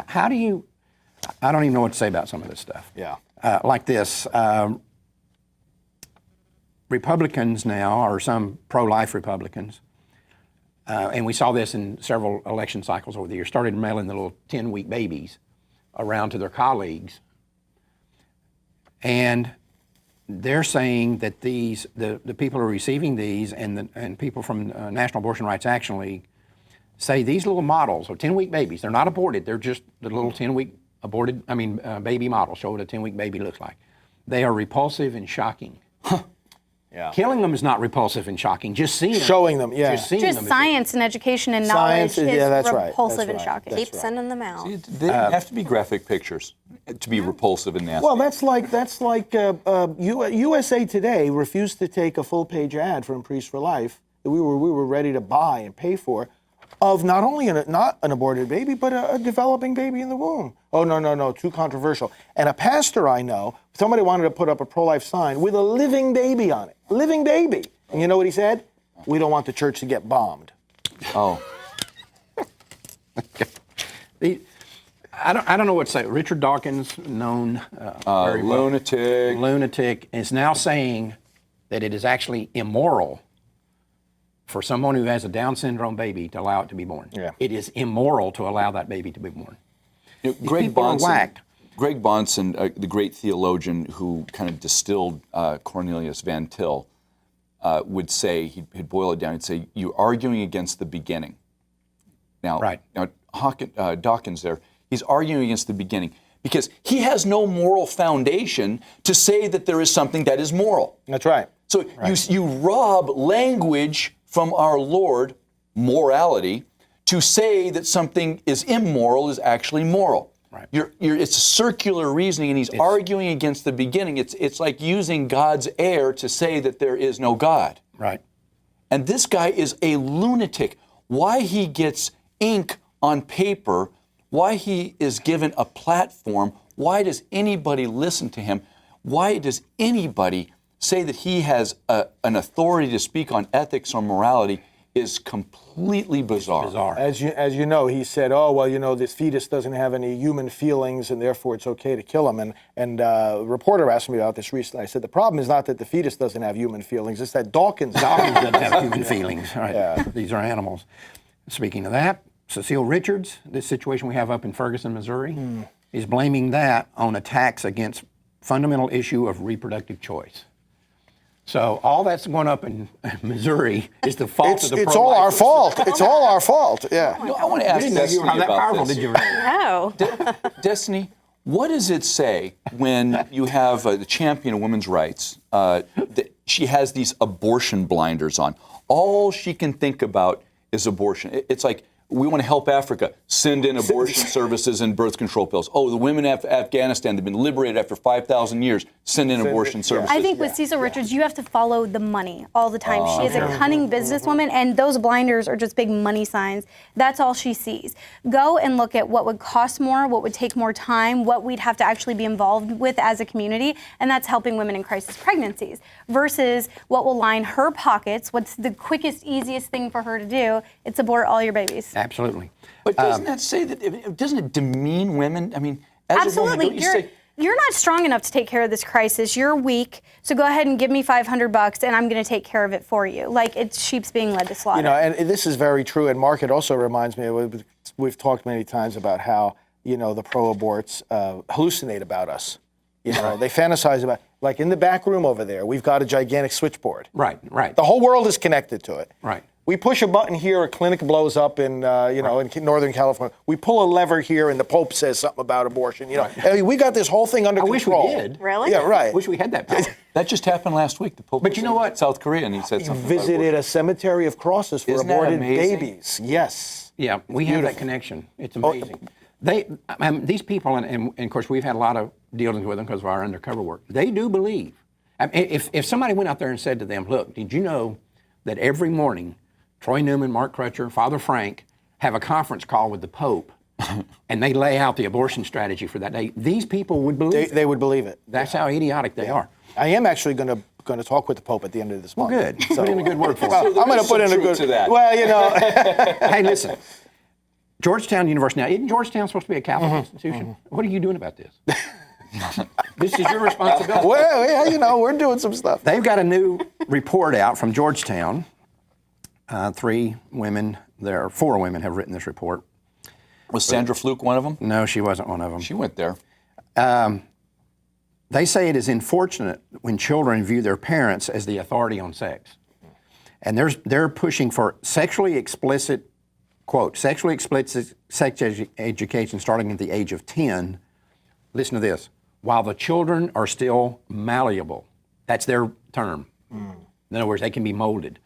how do you, I don't even know what to say about some of this stuff. Yeah. Like this, Republicans now, or some pro-life Republicans, and we saw this in several election cycles over the years, started mailing the little 10-week babies around to their colleagues. And they're saying that the people who are receiving these and people from National Abortion Rights Action League say these little models are 10-week babies. They're not aborted. They're just the little 10-week baby model. Show what a 10-week baby looks like. They are repulsive and shocking. Yeah. Killing them is not repulsive and shocking. Just seeing them. Showing them, yeah. Just seeing Just them. science and education and knowledge is that's right. repulsive That's and right. shocking. Keep sending them out. See, they have to be graphic pictures to be repulsive and nasty. Well, that's like USA Today refused to take a full-page ad from Priest for Life that we were ready to buy and pay for, of not only not an aborted baby, but a developing baby in the womb. Oh, no, too controversial. And a pastor I know, somebody wanted to put up a pro-life sign with a living baby on it. Living baby. And you know what he said? We don't want the church to get bombed. Oh. I don't know what to say. Richard Dawkins, known very well, lunatic, is now saying that it is actually immoral for someone who has a Down syndrome baby to allow it to be born. Yeah. It is immoral to allow that baby to be born. Greg people are whacked. Bahnsen, the great theologian who kind of distilled Cornelius Van Til, would say, he'd boil it down, he'd say, you're arguing against the beginning. Now, Dawkins there, he's arguing against the beginning because he has no moral foundation to say that there is something that is moral. That's right. So you rob language from our Lord, morality, to say that something is immoral is actually moral. Right. It's circular reasoning, and he's arguing against the beginning. It's like using God's air to say that there is no God. Right. And this guy is a lunatic. Why he gets ink on paper, why he is given a platform, why does anybody listen to him? Why does anybody say that he has an authority to speak on ethics or morality is completely bizarre. As you know, he said, this fetus doesn't have any human feelings and therefore it's okay to kill him. And a reporter asked me about this recently. I said, the problem is not that the fetus doesn't have human feelings, it's that Dawkins doesn't have human feelings. Right. Yeah. These are animals. Speaking of that, Cecile Richards, this situation we have up in Ferguson, Missouri, is blaming that on attacks against fundamental issue of reproductive choice. So all that's going up in Missouri is the fault of the pro-life. It's all our fault. It's all our fault. Yeah. I want to ask Destiny about this. No. Destiny, what does it say when you have the champion of women's rights? She has these abortion blinders on. All she can think about is abortion. It's like, we want to help Africa. Send in abortion services and birth control pills. Oh, the women of Afghanistan, they've been liberated after 5,000 years. Send in abortion services. I think with Cecile Richards, you have to follow the money all the time. She is a cunning businesswoman, and those blinders are just big money signs. That's all she sees. Go and look at what would cost more, what would take more time, what we'd have to actually be involved with as a community, and that's helping women in crisis pregnancies, versus what will line her pockets, what's the quickest, easiest thing for her to do. It's abort all your babies. Absolutely. But doesn't that say that, doesn't it demean women? I mean, as absolutely. a woman, don't you say, you're not strong enough to take care of this crisis. You're weak. So go ahead and give me $500 and I'm going to take care of it for you. Like, it's sheep's being led to slaughter. You know, and this is very true. And Mark, it also reminds me, we've talked many times about how, the pro-aborts hallucinate about us. They fantasize about, Like in the back room over there, we've got a gigantic switchboard. Right, right. The whole world is connected to it. Right. We push a button here, a clinic blows up in, in Northern California. We pull a lever here, and the Pope says something about abortion. You know, I mean, we got this whole thing under control. Wish we did. Really? Yeah, right. Wish we had that power. That just happened last week. The Pope But was you know in what? South Korea, and he said He something about visited abortion. a cemetery of crosses for Isn't that aborted amazing? babies. Yes. Yeah, we have that connection. It's amazing. These people, and of course we've had a lot of dealings with them because of our undercover work. They do believe. I mean, if somebody went out there and said to them, "Look, did you know that every morning Troy Newman, Mark Crutcher, Father Frank have a conference call with the Pope, and they lay out the abortion strategy for that day"? These people would believe. They would believe it. That's how idiotic they are. I am actually going to talk with the Pope at the end of this month. Good. Put in a good word for Well, us. I'm going to put in a truth good. to that. Well, you know. Hey, listen. Georgetown University. Now, isn't Georgetown supposed to be a Catholic institution? What are you doing about this? This is your responsibility. Well, yeah, you know, we're doing some stuff. They've got a new report out from Georgetown. 4 women have written this report. Was Sandra Fluke one of them? No, she wasn't one of them. She went there. They say it is unfortunate when children view their parents as the authority on sex. And they're pushing for sexually explicit sex education starting at the age of 10. Listen to this. While the children are still malleable. That's their term. In other words, they can be molded.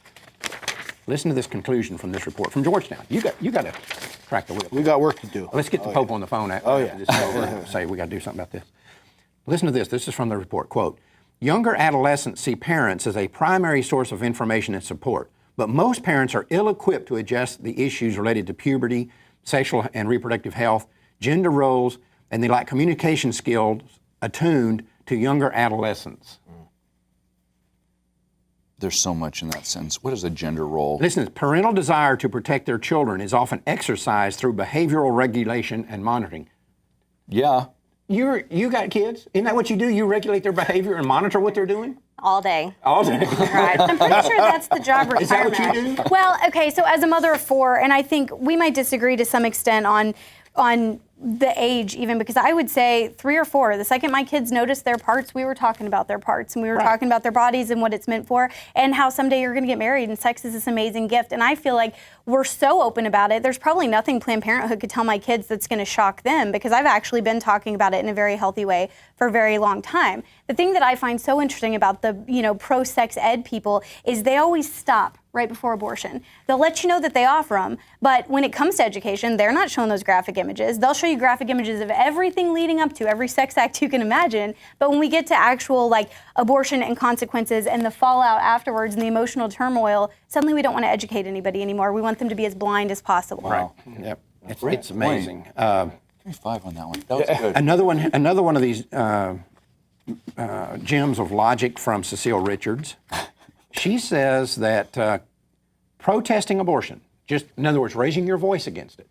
Listen to this conclusion from this report from Georgetown. You got to crack the whip. We got work to do. Let's get the Pope on the phone after this. Say we got to do something about this. Listen to this. This is from the report. Quote, "Younger adolescents see parents as a primary source of information and support, but most parents are ill-equipped to address the issues related to puberty, sexual and reproductive health, gender roles, and they lack communication skills attuned to younger adolescents." There's so much in that sentence. What is a gender role? Listen, parental desire to protect their children is often exercised through behavioral regulation and monitoring. Yeah. You got kids? Isn't that what you do? You regulate their behavior and monitor what they're doing? All day. All day. Right. I'm pretty sure that's the job requirement. Is that what you do? Well, okay, so as a mother of 4, and I think we might disagree to some extent on the age even, because I would say 3 or 4, the second my kids noticed their parts, we were talking about their parts, and we were talking about their bodies and what it's meant for, and how someday you're going to get married, and sex is this amazing gift. And I feel like we're so open about it. There's probably nothing Planned Parenthood could tell my kids that's going to shock them, because I've actually been talking about it in a very healthy way for a very long time. The thing that I find so interesting about the pro-sex ed people is they always stop right before abortion. They'll let you know that they offer them, but when it comes to education, they're not showing those graphic images. They'll show you graphic images of everything leading up to every sex act you can imagine, but when we get to actual abortion and consequences and the fallout afterwards and the emotional turmoil, suddenly we don't want to educate anybody anymore. We want them to be as blind as possible. Right. Yep. It's amazing. Give me 5 on that one. That was good. Another one of these gems of logic from Cecile Richards. She says that protesting abortion, just in other words, raising your voice against it,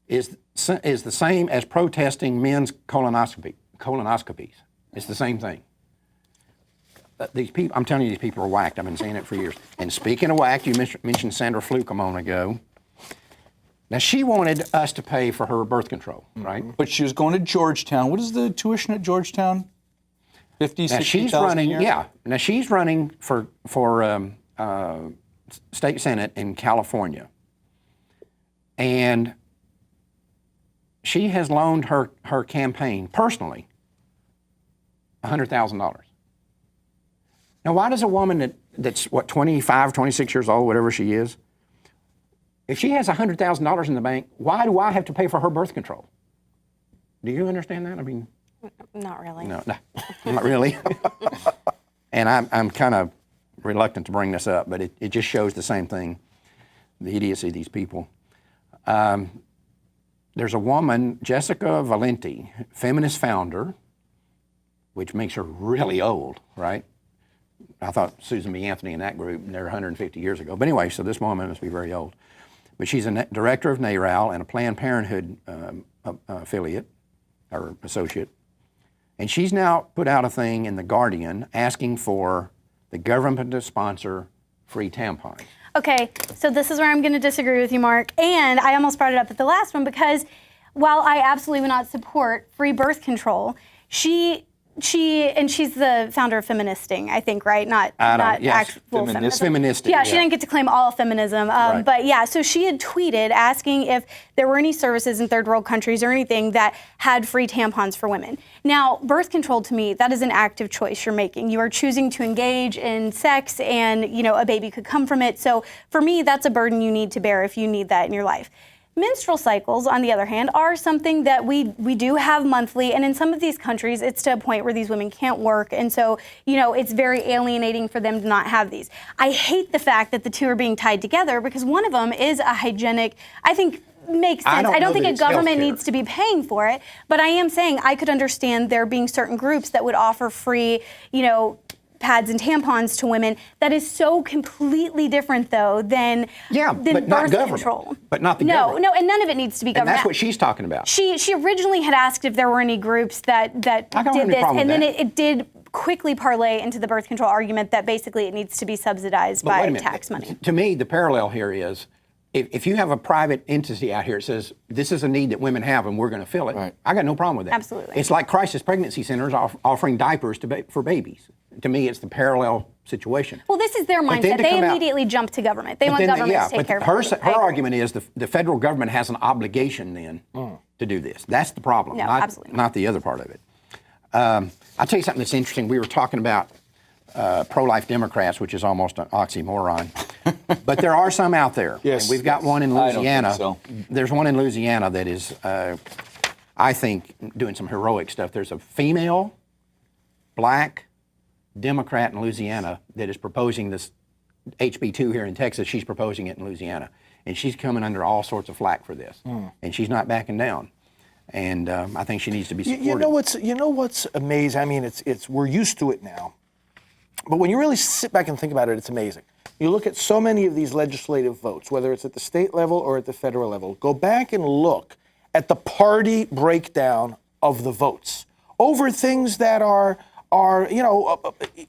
is the same as protesting men's colonoscopies. It's the same thing. These people, I'm telling you, these people are whacked. I've been saying it for years. And speaking of whacked, you mentioned Sandra Fluke a moment ago. Now, she wanted us to pay for her birth control, right? But she was going to Georgetown. What is the tuition at Georgetown? 50, Now 60,000 a year? Yeah. Now she's running for state senate in California, and she has loaned her campaign personally $100,000. Now, why does a woman that's 25, 26 years old, whatever she is, if she has $100,000 in the bank, why do I have to pay for her birth control? Do you understand that? I mean. Not really. No, not really. And I'm kind of reluctant to bring this up, but it just shows the same thing, the idiocy of these people. There's a woman, Jessica Valenti, feminist founder, which makes her really old, right? I thought Susan B. Anthony in that group, and they're 150 years ago. But anyway, so this woman must be very old. But she's a director of NARAL and a Planned Parenthood affiliate or associate. And she's now put out a thing in The Guardian asking for the government to sponsor free tampons. Okay, so this is where I'm going to disagree with you, Mark. And I almost brought it up at the last one because while I absolutely would not support free birth control, she She's the founder of Feministing, I think, right? Not yes. actual feminism. Feministic, Yeah, she didn't get to claim all feminism. But yeah, so she had tweeted asking if there were any services in third world countries or anything that had free tampons for women. Now, birth control, to me, that is an active choice you're making. You are choosing to engage in sex, and a baby could come from it. So for me, that's a burden you need to bear if you need that in your life. Menstrual cycles, on the other hand, are something that we do have monthly, and in some of these countries, it's to a point where these women can't work, and so, it's very alienating for them to not have these. I hate the fact that the two are being tied together because one of them is a hygienic, I think, makes sense. I don't think a government needs to be paying for it, but I am saying I could understand there being certain groups that would offer free, pads and tampons to women. That is so completely different, though, than but not birth government. control. But not the government. No, and none of it needs to be government. And that's what she's talking about. She originally had asked if there were any groups that did this, and then it did quickly parlay into the birth control argument that basically it needs to be subsidized by tax money. To me, the parallel here is if you have a private entity out here that says this is a need that women have and we're going to fill it, I got no problem with that. Absolutely. It's like crisis pregnancy centers offering diapers for babies. To me, it's the parallel situation. Well, this is their mindset. They immediately jump to government. They want government to take care of it. Her argument is the federal government has an obligation then to do this. That's the problem, not the other part of it. I'll tell you something that's interesting. We were talking about pro-life Democrats, which is almost an oxymoron. But there are some out there. Yes. And we've got one in Louisiana. I don't think so. There's one in Louisiana that is, I think, doing some heroic stuff. There's a female, black Democrat in Louisiana that is proposing this HB2 here in Texas. She's proposing it in Louisiana. And she's coming under all sorts of flack for this. And she's not backing down. And I think she needs to be supported. You know what's amazing? I mean, it's we're used to it now. But when you really sit back and think about it, it's amazing. You look at so many of these legislative votes, whether it's at the state level or at the federal level, go back and look at the party breakdown of the votes over things that are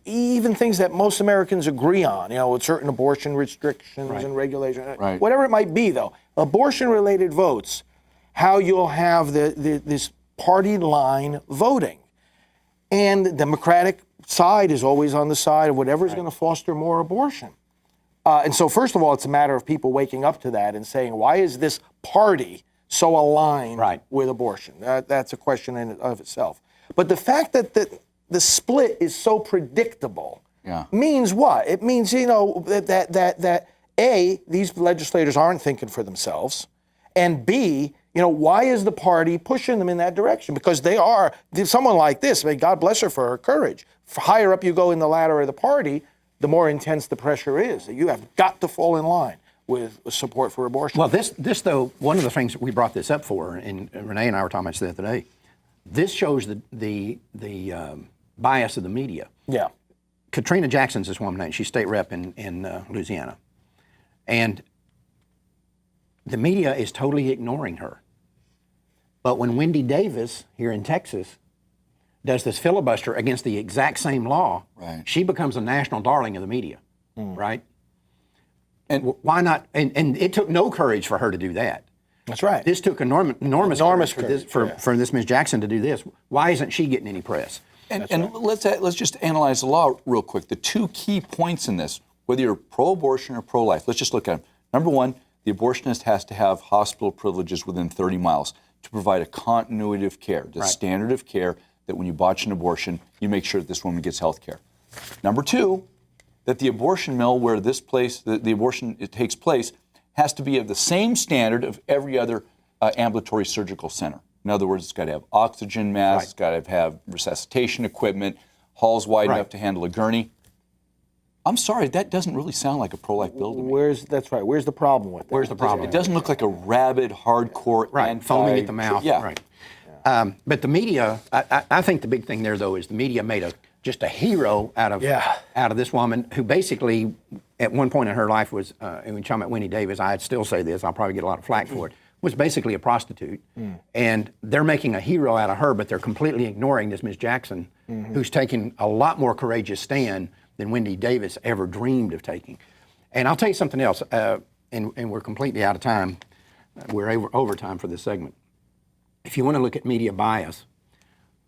even things that most Americans agree on, with certain abortion restrictions and regulations, whatever it might be, though. Abortion-related votes, how you'll have this party line voting. And the Democratic side is always on the side of whatever is going to foster more abortion. And so, first of all, it's a matter of people waking up to that and saying, why is this party so aligned with abortion? That's a question in and of itself. But the fact that the split is so predictable means what? It means, that A, these legislators aren't thinking for themselves, and B, why is the party pushing them in that direction? Because someone like this, may God bless her for her courage. The higher up you go in the ladder of the party, the more intense the pressure is. You have got to fall in line with support for abortion. Well, this though, one of the things we brought this up for, and Renee and I were talking about this the other day, this shows the bias of the media. Yeah. Katrina Jackson's this woman named, she's state rep in Louisiana. And the media is totally ignoring her. But when Wendy Davis here in Texas does this filibuster against the exact same law, she becomes a national darling of the media, right? And why not? And it took no courage for her to do that. That's right. This took enormous courage for this Ms. Jackson to do this. Why isn't she getting any press? And let's just analyze the law real quick. The two key points in this, whether you're pro-abortion or pro-life, let's just look at them. Number one, the abortionist has to have hospital privileges within 30 miles to provide a continuity of care, the standard of care that when you botch an abortion, you make sure that this woman gets health care. Number two, that the abortion mill where the abortion takes place has to be of the same standard of every other ambulatory surgical center. In other words, it's got to have oxygen masks, it's got to have resuscitation equipment, halls wide enough to handle a gurney. I'm sorry, that doesn't really sound like a pro-life bill to me. That's right. Where's the problem with that? Where's the problem? It doesn't look like a rabid, hardcore, foaming at the mouth. Yeah. Right. But the media, I think the big thing there, though, is the media made just a hero out of this woman who basically, at one point in her life was, and when you're talking about Winnie Davis, I'd still say this, I'll probably get a lot of flack for it, was basically a prostitute. And they're making a hero out of her, but they're completely ignoring this Ms. Jackson, who's taking a lot more courageous stand than Wendy Davis ever dreamed of taking. And I'll tell you something else, and we're completely out of time. We're over time for this segment. If you want to look at media bias,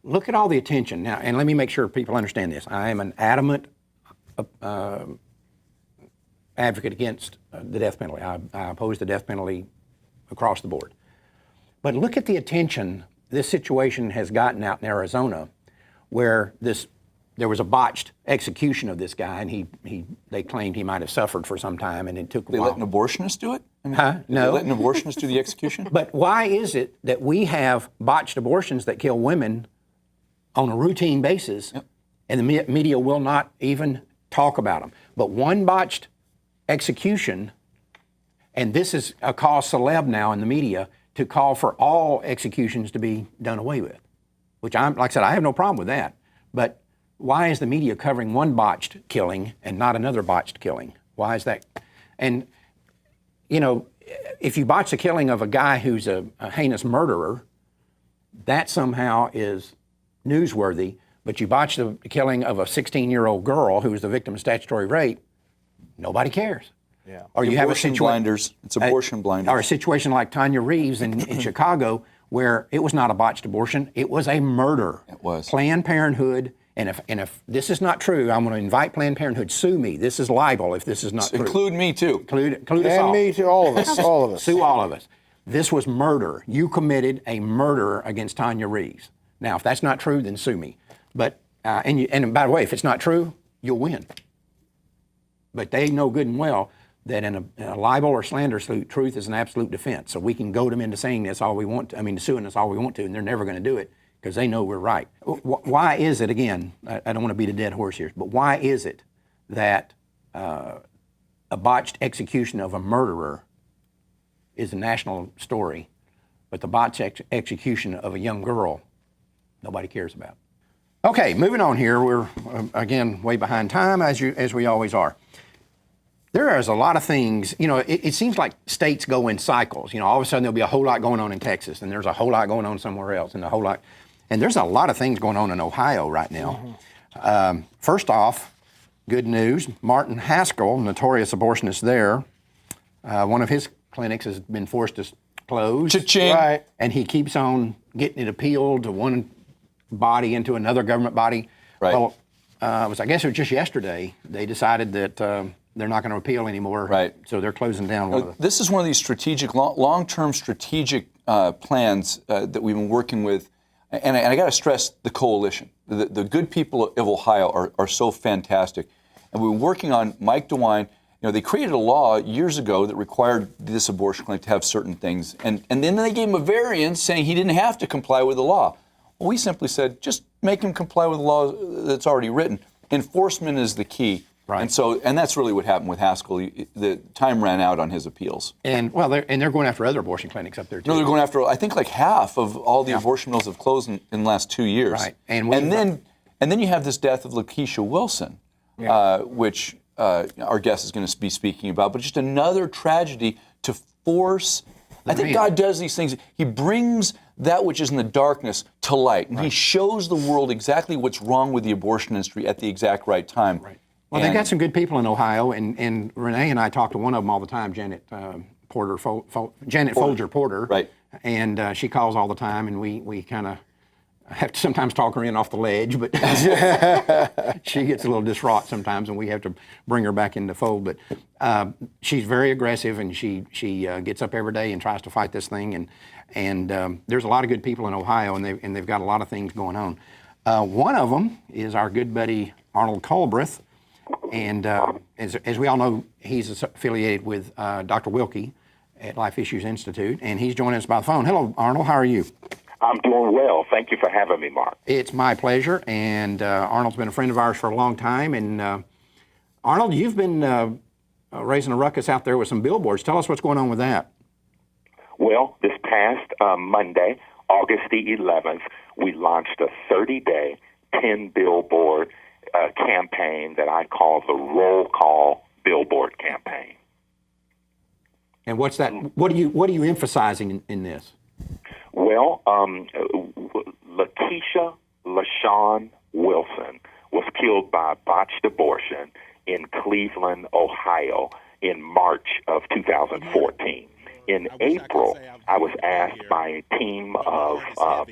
look at all the attention now, and let me make sure people understand this. I am an adamant advocate against the death penalty. I oppose the death penalty across the board. But look at the attention this situation has gotten out in Arizona, where there was a botched execution of this guy, and they claimed he might have suffered for some time, and it took a while. They let an abortionist do it? No. They let an abortionist do the execution? But why is it that we have botched abortions that kill women on a routine basis, and the media will not even talk about them? But one botched execution, and this is a cause celeb now in the media, to call for all executions to be done away with, which like I said, I have no problem with that. But why is the media covering one botched killing and not another botched killing? Why is that? And, you know, if you botch the killing of a guy who's a heinous murderer, that somehow is newsworthy. But you botch the killing of a 16-year-old girl who was the victim of statutory rape, nobody cares. Yeah. Or you have a Abortion blinders. It's abortion blinders. Or a situation like Tanya Reeves in Chicago, where it was not a botched abortion, it was a murder. It was. Planned Parenthood, and if this is not true, I'm going to invite Planned Parenthood, sue me. This is libel if this is not true. Include me too. Include us And all. me too, all of us, all of us. Sue all of us. This was murder. You committed a murder against Tanya Reeves. Now, if that's not true, then sue me. But and by the way, if it's not true, you'll win. But they know good and well that in a libel or slander suit, truth is an absolute defense. So we can goad them into saying this all we want to, suing us all we want to, and they're never going to do it because they know we're right. Why is it, again, I don't want to beat a dead horse here, but why is it that a botched execution of a murderer is a national story, but the botched execution of a young girl, nobody cares about? Okay, moving on here. We're, again, way behind time, as we always are. There is a lot of things, it seems like states go in cycles. All of a sudden there'll be a whole lot going on in Texas, and there's a whole lot going on somewhere else, and there's a lot of things going on in Ohio right now. Mm-hmm. First off, good news, Martin Haskell, notorious abortionist there, one of his clinics has been forced to close. Cha-ching. Right. And he keeps on getting it appealed to one body into another government body. Right. Well, I guess it was just yesterday, they decided that they're not going to appeal anymore. Right. So they're closing down one of the... This is one of these strategic, long-term strategic plans that we've been working with. And I got to stress the coalition. The good people of Ohio are so fantastic. And we've been working on Mike DeWine. They created a law years ago that required this abortion clinic to have certain things. And then they gave him a variance saying he didn't have to comply with the law. Well, we simply said, just make him comply with the law that's already written. Enforcement is the key. Right. And that's really what happened with Haskell. The time ran out on his appeals. And they're going after other abortion clinics up there too. No, they're going after, I think, like half of all the abortion mills have closed in the last 2 years. Right. And then you have this death of Lakeisha Wilson, which our guest is going to be speaking about. But just another tragedy to force. I think God does these things. He brings that which is in the darkness to light, and He shows the world exactly what's wrong with the abortion industry at the exact right time. Right. Well, they've got some good people in Ohio, and Renee and I talk to one of them all the time, Janet Folger Porter. Right. And she calls all the time, and we kind of have to sometimes talk her in off the ledge, but she gets a little distraught sometimes, and we have to bring her back in the fold. But she's very aggressive, and she gets up every day and tries to fight this thing. And there's a lot of good people in Ohio, and they've got a lot of things going on. One of them is our good buddy Arnold Culbreath. And as we all know, he's affiliated with Dr. Wilkie at Life Issues Institute, and he's joining us by the phone. Hello, Arnold. How are you? I'm doing well. Thank you for having me, Mark. It's my pleasure. And Arnold's been a friend of ours for a long time. And Arnold, you've been raising a ruckus out there with some billboards. Tell us what's going on with that. Well, this past Monday, August the 11th, we launched a 30-day 10-billboard campaign that I call the Roll Call Billboard Campaign. And what's that? What are you emphasizing in this? Well, Lakeisha LaShawn Wilson was killed by a botched abortion in Cleveland, Ohio, in March of 2014. in April, I was asked by a team of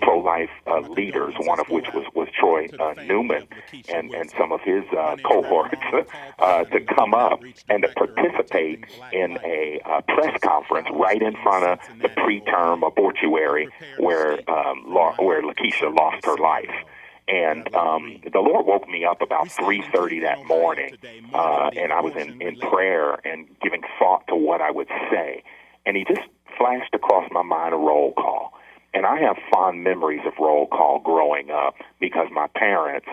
pro-life leaders, one of which was Troy Newman and some of his cohorts, to come up and to participate in a press conference right in front of the preterm abortuary where Lakeisha lost her life. And the Lord woke me up about 3:30 that morning, and I was in prayer and giving thought to what I would say. And he just flashed across my mind a roll call. And I have fond memories of roll call growing up because my parents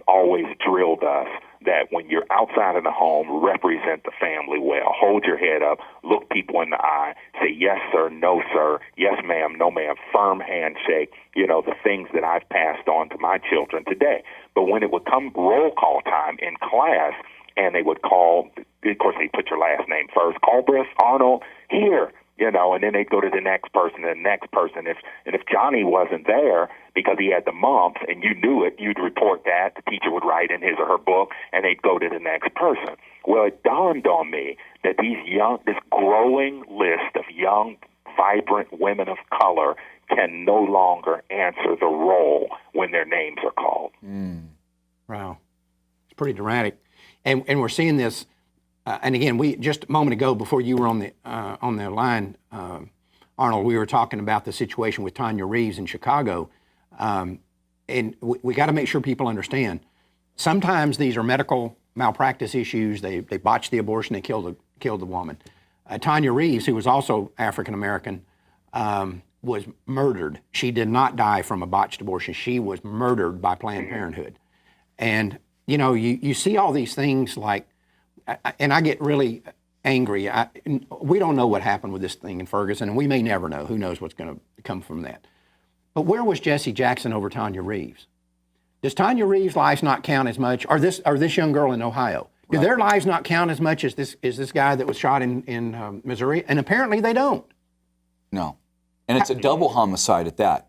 always drilled us that when you're outside of the home, represent the family well. Hold your head up, look people in the eye, say yes, sir, no, sir, yes, ma'am, no, ma'am, firm handshake, the things that I've passed on to my children today. But when it would come roll call time in class, and they would call, of course, they put your last name first, Culbreath, Arnold, here, and then they'd go to the next person and the next person. If Johnny wasn't there because he had the mumps and you knew it, you'd report that. The teacher would write in his or her book, and they'd go to the next person. Well, it dawned on me that this growing list of young, vibrant women of color can no longer answer the roll when their names are called. Wow. It's pretty dramatic. And we're seeing this. And again, we just a moment ago, before you were on the line, Arnold, we were talking about the situation with Tanya Reeves in Chicago, and we got to make sure people understand. Sometimes these are medical malpractice issues. They botched the abortion. They killed the woman. Tanya Reeves, who was also African American, was murdered. She did not die from a botched abortion. She was murdered by Planned Parenthood. And you see all these things like. And I get really angry. We don't know what happened with this thing in Ferguson, and we may never know. Who knows what's going to come from that? But where was Jesse Jackson over Tanya Reeves? Does Tanya Reeves' lives not count as much, or this young girl in Ohio? Do their lives not count as much as this guy that was shot in Missouri? And apparently they don't. No. And it's a double homicide at that.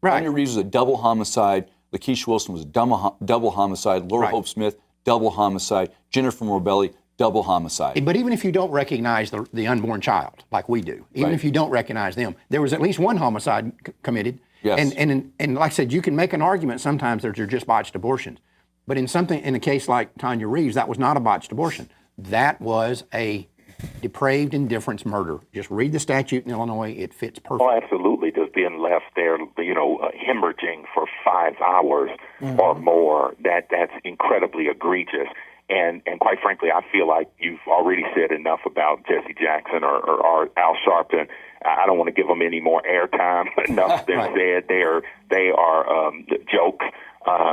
Right. Tanya Reeves was a double homicide. Lakeisha Wilson was a double homicide. Laura Hope Smith, double homicide. Jennifer Morbelli, double homicide. But even if you don't recognize the unborn child, like we do, even if you don't recognize them, there was at least one homicide committed. Yes. And like I said, you can make an argument sometimes that they're just botched abortions. But in a case like Tanya Reeves, that was not a botched abortion. That was a depraved indifference murder. Just read the statute in Illinois; it fits perfectly. Oh, absolutely. Just being left there, hemorrhaging for 5 hours or more. That's incredibly egregious. And quite frankly, I feel like you've already said enough about Jesse Jackson or Al Sharpton. I don't want to give them any more airtime. Enough been said. They are jokes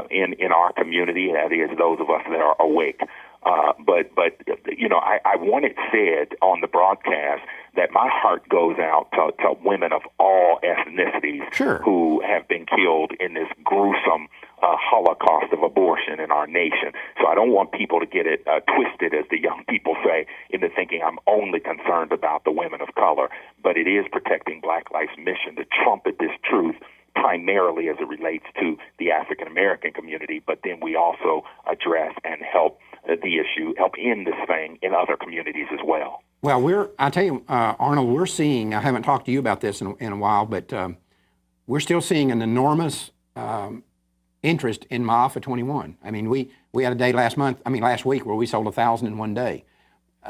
in our community. That is, those of us that are awake. But I want it said on the broadcast that my heart goes out to women of all ethnicities who have been killed in this gruesome holocaust of abortion in our nation. So I don't want people to get it twisted, as the young people say, into thinking I'm only concerned about the women of color. But it is Protecting Black Life's mission to trumpet this truth primarily as it relates to the African American community, but then we also address and help the issue, help end this thing in other communities as well. Well, I tell you, Arnold, we're seeing, I haven't talked to you about this in a while, but we're still seeing an enormous interest in My Alpha 21. I mean, we had a day last week where we sold 1,000 in one day.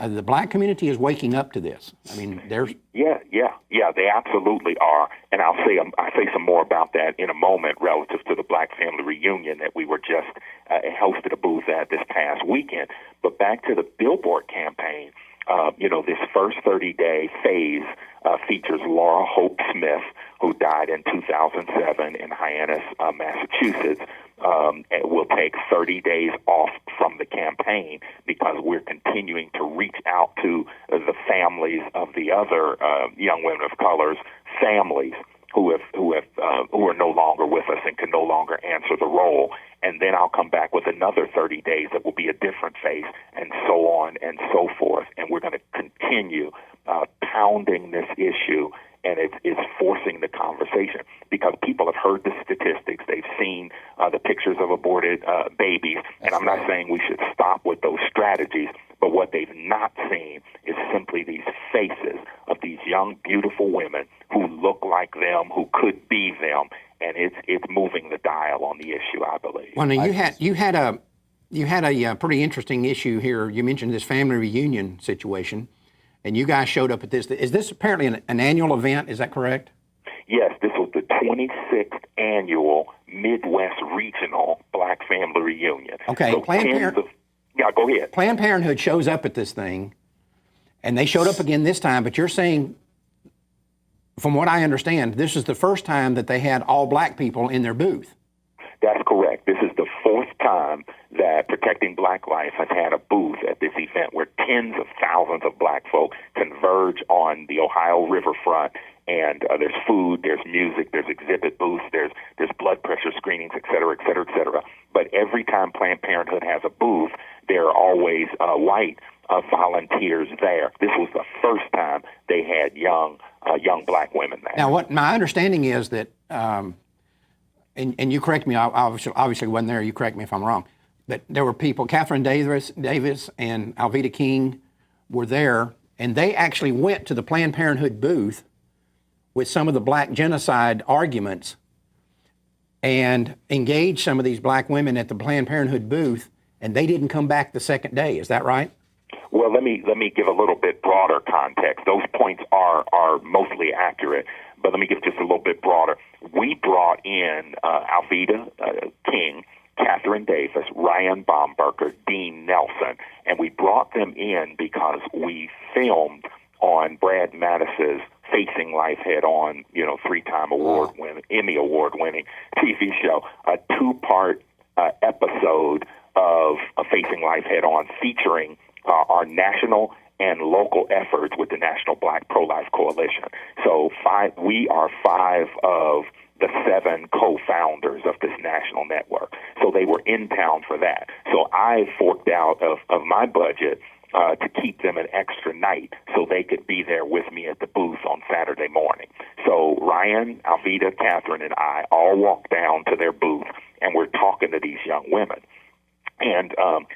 The black community is waking up to this. I mean, there's... Yeah, they absolutely are. And I'll say some more about that in a moment relative to the Black Family Reunion that we were just hosted a booth at this past weekend. But back to the billboard campaign, this first 30-day phase features Laura Hope Smith, who died in 2007 in Hyannis, Massachusetts. It will take 30 days off from the campaign because we're continuing to reach out to the families of the other young women of color's families who are no longer with us and can no longer answer the role. And then I'll come back with another 30 days that will be a different face, and so on and so forth. And we're going to continue pounding this issue, and it's forcing the conversation because people have heard the statistics. They've seen the pictures of aborted babies, and I'm not saying we should stop with those strategies, but what they've not seen is simply these faces of these young, beautiful women who look like them, who could be them, and it's moving the dial on the issue, I believe. Well, now you had a pretty interesting issue here. You mentioned this family reunion situation, and you guys showed up at this. Is this apparently an annual event? Is that correct? Yes, this was the 26th annual Midwest Regional Black Family Reunion. Okay, so yeah, go ahead. Planned Parenthood shows up at this thing, and they showed up again this time, but you're saying, from what I understand, this is the first time that they had all black people in their booth. That's correct. This is the fourth time that Protecting Black Life has had a booth at this event where tens of thousands of black folk converge on the Ohio riverfront, and there's food, there's music, there's exhibit booths, there's blood pressure screenings, et cetera, et cetera, et cetera. But every time Planned Parenthood has a booth, there are always white volunteers there. This was the first time they had young black women there. Now, what my understanding is that, and you correct me, I obviously wasn't there, you correct me if I'm wrong, but there were people, Catherine Davis and Alveda King were there, and they actually went to the Planned Parenthood booth with some of the black genocide arguments and engaged some of these black women at the Planned Parenthood booth, and they didn't come back the second day. Is that right? Well, let me give a little bit broader context. Those points are mostly accurate, but let me give just a little bit broader. We brought in Alveda King, Catherine Davis, Ryan Baumberger, Dean Nelson, and we brought them in because we filmed on Brad Mattis's Facing Life Head On, three-time Emmy award-winning TV show, a two-part episode of Facing Life Head On featuring our national and local efforts with the National Black Pro-Life Coalition. So we are 5 of the 7 co-founders of this national network. So they were in town for that. So I forked out of my budget to keep them an extra night so they could be there with me at the booth on Saturday morning. So Ryan, Alveda, Catherine, and I all walked down to their booth, and we're talking to these young women. And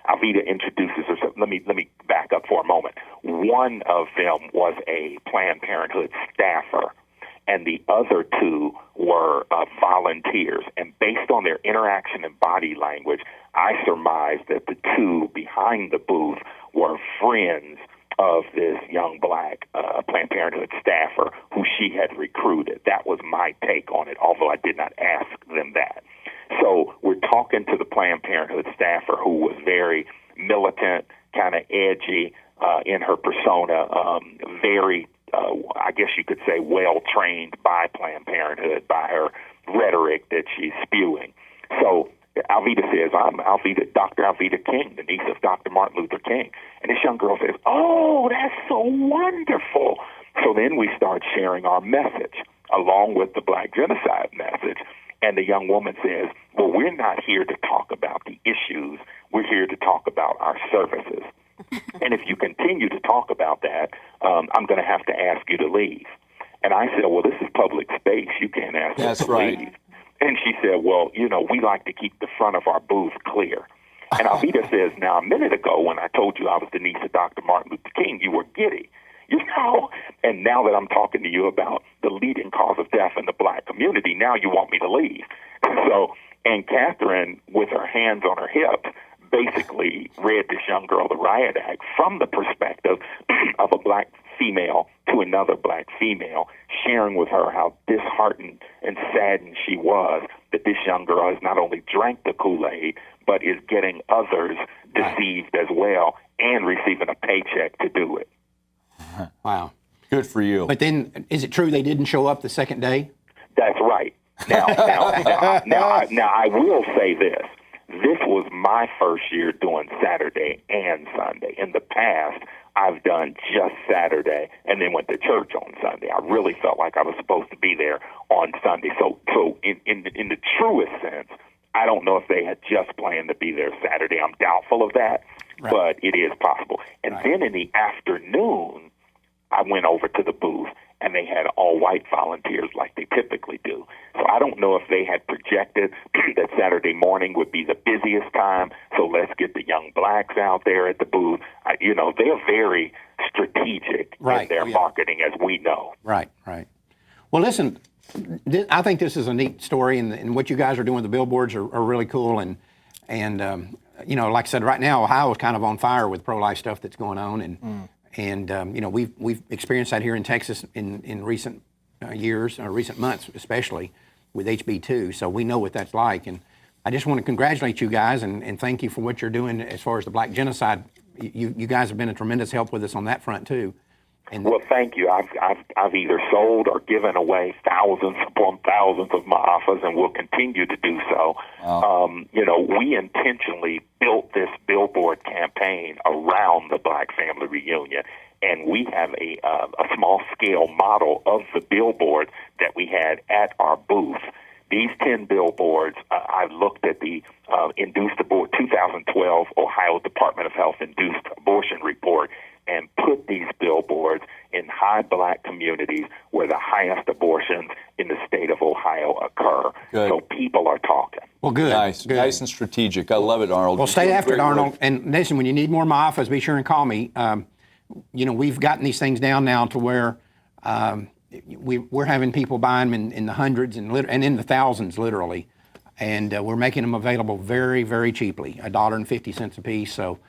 Alveda introduces herself. Let me back up for a moment. One of them was a Planned Parenthood staffer, and the other 2 were volunteers. And based on their interaction and body language, I surmised that the 2 behind the booth were friends of this young black Planned Parenthood staffer who she had recruited. That was my take on it, although I did not ask them that. So we're talking to the Planned Parenthood staffer who was very militant, kind of edgy in her persona, very, I guess you could say, well-trained by Planned Parenthood, by her rhetoric that she's spewing. So Alveda says, I'm Dr. Alveda King, the niece of Dr. Martin Luther King. And this young girl says, oh, that's so wonderful. So then we start sharing our message along with the black genocide message. And the young woman says, well, we're not here to talk about the issues. We're here to talk about our services. And if you continue to talk about that, I'm going to have to ask you to leave. And I said, well, this is public space. You can't ask us to leave. And she said, well, we like to keep the front of our booth clear. And Alveda says, now, a minute ago when I told you I was the niece of Dr. Martin Luther King, you were giddy. And now that I'm talking to you about the leading cause of death in the black community, now you want me to leave. So, and Catherine, with her hands on her hips, basically read this young girl the riot act from the perspective of a black female to another black female, sharing with her how disheartened and saddened she was that this young girl has not only drank the Kool-Aid, but is getting others deceived as well and receiving a paycheck to do it. Wow. Good for you. But then, is it true they didn't show up the second day? That's right. Now, I will say this. This was my first year doing Saturday and Sunday. In the past, I've done just Saturday and then went to church on Sunday. I really felt like I was supposed to be there on Sunday. So in the truest sense, I don't know if they had just planned to be there Saturday. I'm doubtful of that, but it is possible. And then in the afternoon, I went over to the booth, and they had all-white volunteers like they typically do. So I don't know if they had projected that Saturday morning would be the busiest time, so let's get the young blacks out there at the booth. They're very strategic Right. in their Oh, yeah. marketing, as we know. Right, right. Well, listen, I think this is a neat story, and what you guys are doing with the billboards are really cool. And you know, like I said, right now Ohio is kind of on fire with pro-life stuff that's going on, and you know, we've experienced that here in Texas in recent years, or recent months, especially with HB2. So we know what that's like, and I just want to congratulate you guys and thank you for what you're doing as far as the black genocide. You guys have been a tremendous help with us on that front too. And Well, thank you. I've either sold or given away thousands upon thousands of maaфas, and will continue to do so. You know, we intentionally built this billboard campaign around the Black Family Reunion, and we have a small scale model of the billboard that we had at our booth. These 10 billboards, I've looked at the induced abort 2012 Ohio Department of Health induced abortion report, and put these billboards in high black communities where the highest abortions in the state of Ohio occur. Good. So people are talking. well, good. Nice, good. nice and strategic. I love it, Arnold. Well, You're stay doing after it, great work. Arnold. And listen, when you need more maaфas, be sure and call me. You know, we've gotten these things down now to where we're having people buying them in the hundreds and in the thousands, literally. And we're making them available very, very cheaply, $1.50 a piece. So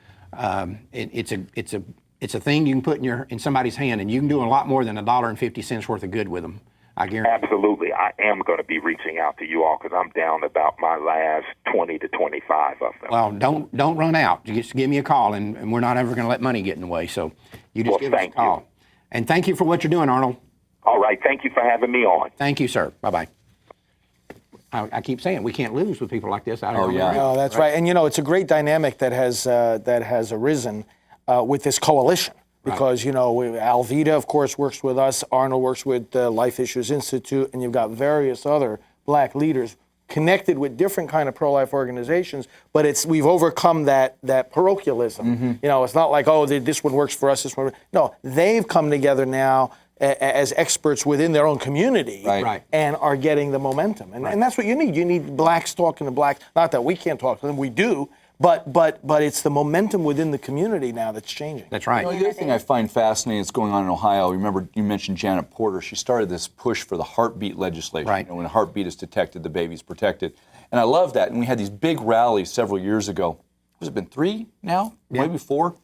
it's a thing you can put in somebody's hand, and you can do a lot more than $1.50 worth of good with them. I guarantee. Absolutely. I am going to be reaching out to you all because I'm down about my last 20 to 25 of them. Well, don't run out. You just give me a call, and we're not ever going to let money get in the way. So you just Well, give us a thank call. you. And thank you for what you're doing, Arnold. All right. Thank you for having me on. Thank you, sir. Bye-bye. I keep saying we can't lose with people like this out here. on the yeah. road. No, that's right. And you know, it's a great dynamic that has arisen with this coalition. Because, you know, Alveda, of course, works with us. Arnold works with Life Issues Institute. And you've got various other black leaders connected with different kind of pro-life organizations. But we've overcome that parochialism. You know, it's not like, oh, this one works for us, this one. No, they've come together now as experts within their own community. Right. And are getting the momentum. And that's what you need. You need blacks talking to blacks. Not that we can't talk to them, we do. But it's the momentum within the community now that's changing. That's right. You know, the other thing I find fascinating that's going on in Ohio, remember you mentioned Janet Porter. She started this push for the heartbeat legislation. Right. You know, when a heartbeat is detected, the baby's protected. And I love that. And we had these big rallies several years ago. Has it been 3 now? Yeah. Maybe 4?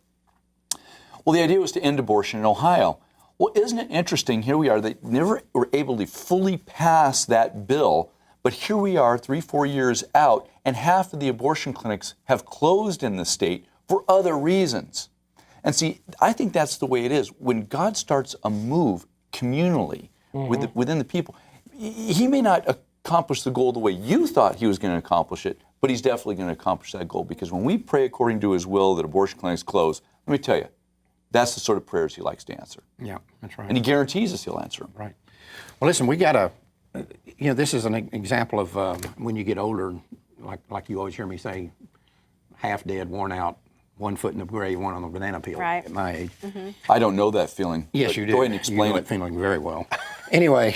Well, the idea was to end abortion in Ohio. Well, isn't it interesting? Here we are. They never were able to fully pass that bill. But here we are 3-4 years out, and half of the abortion clinics have closed in the state for other reasons. And see, I think that's the way it is. When God starts a move communally within the people, he may not accomplish the goal the way you thought he was going to accomplish it, but he's definitely going to accomplish that goal. Because when we pray according to his will that abortion clinics close, let me tell you, that's the sort of prayers he likes to answer. Yeah, that's right. And he guarantees us he'll answer them. Right. Well, listen, we got you know, this is an example of when you get older, like you always hear me say, half dead, worn out, 1 foot in the grave, one on the banana peel. Right. At my age. I don't know that feeling. Yes, but you do. Go ahead and explain you know it. feeling very well. Anyway,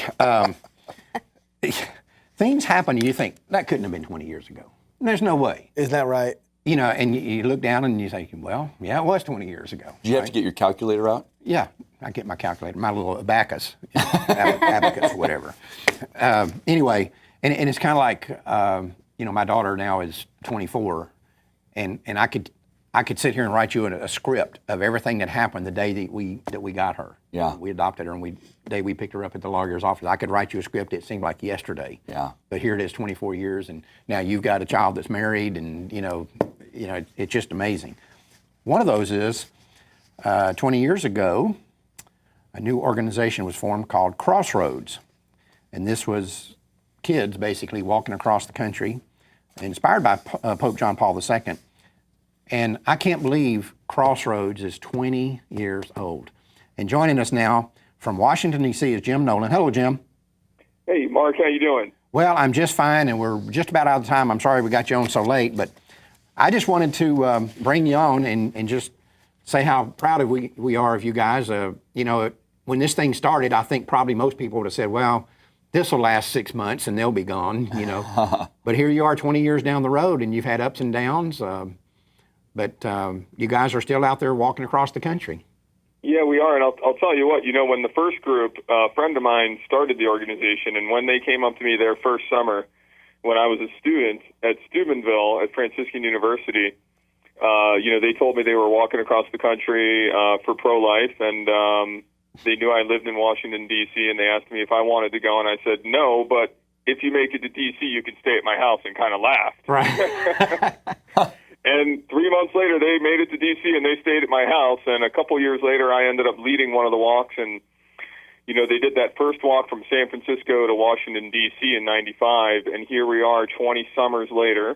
things happen and you think, that couldn't have been 20 years ago. There's no way. Isn't that right? You know, and you look down and you say, well, yeah, it was 20 years ago. Do you have to get your calculator out? Yeah, I get my calculator, my little abacus, abacus, whatever. Anyway, and it's kind of like, you know, my daughter now is 24, and I could sit here and write you a script of everything that happened the day that we got her. Yeah. We adopted her, and the day we picked her up at the lawyer's office. I could write you a script. It seemed like yesterday. Yeah. But here it is, 24 years, and now you've got a child that's married, and you know, it's just amazing. One of those is 20 years ago, a new organization was formed called Crossroads, and this was kids basically walking across the country, inspired by Pope John Paul II. And I can't believe Crossroads is 20 years old. And joining us now from Washington, D.C. is Jim Nolan. Hello, Jim. Hey, Mark, how you doing? Well, I'm just fine, and we're just about out of time. I'm sorry we got you on so late, but I just wanted to bring you on and just say how proud we are of you guys. You know, when this thing started, I think probably most people would have said, well, this will last 6 months and they'll be gone, you know. But here you are 20 years down the road, and you've had ups and downs. But you guys are still out there walking across the country. Yeah, we are, and I'll tell you what. When the first group, a friend of mine started the organization, and when they came up to me their first summer, when I was a student at Steubenville at Franciscan University, they told me they were walking across the country for pro-life, and they knew I lived in Washington, D.C., and they asked me if I wanted to go, and I said no, but if you make it to D.C., you can stay at my house, and kind of laughed. Right. And 3 months later, they made it to D.C. and they stayed at my house. And a couple years later, I ended up leading one of the walks. And, they did that first walk from San Francisco to Washington, D.C. in '95. And here we are 20 summers later.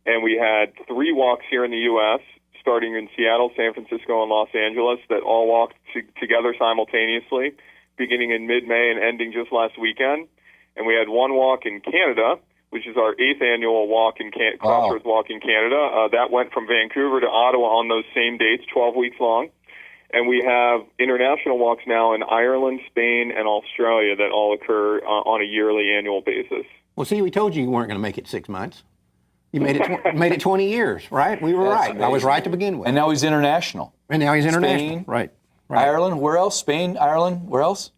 And we had 3 walks here in the U.S., starting in Seattle, San Francisco, and Los Angeles, that all walked together simultaneously, beginning in mid-May and ending just last weekend. And we had 1 walk in Canada, which is our 8th annual walk in Crossroads Walk in Canada. That went from Vancouver to Ottawa on those same dates, 12 weeks long. And we have international walks now in Ireland, Spain, and Australia that all occur on a yearly annual basis. Well, see, we told you weren't going to make it 6 months. You made it 20 years, right? We were right. Amazing. I was right to begin with. And now he's international. And now he's international. Spain, Right. Ireland, where else? Spain, Ireland, where else?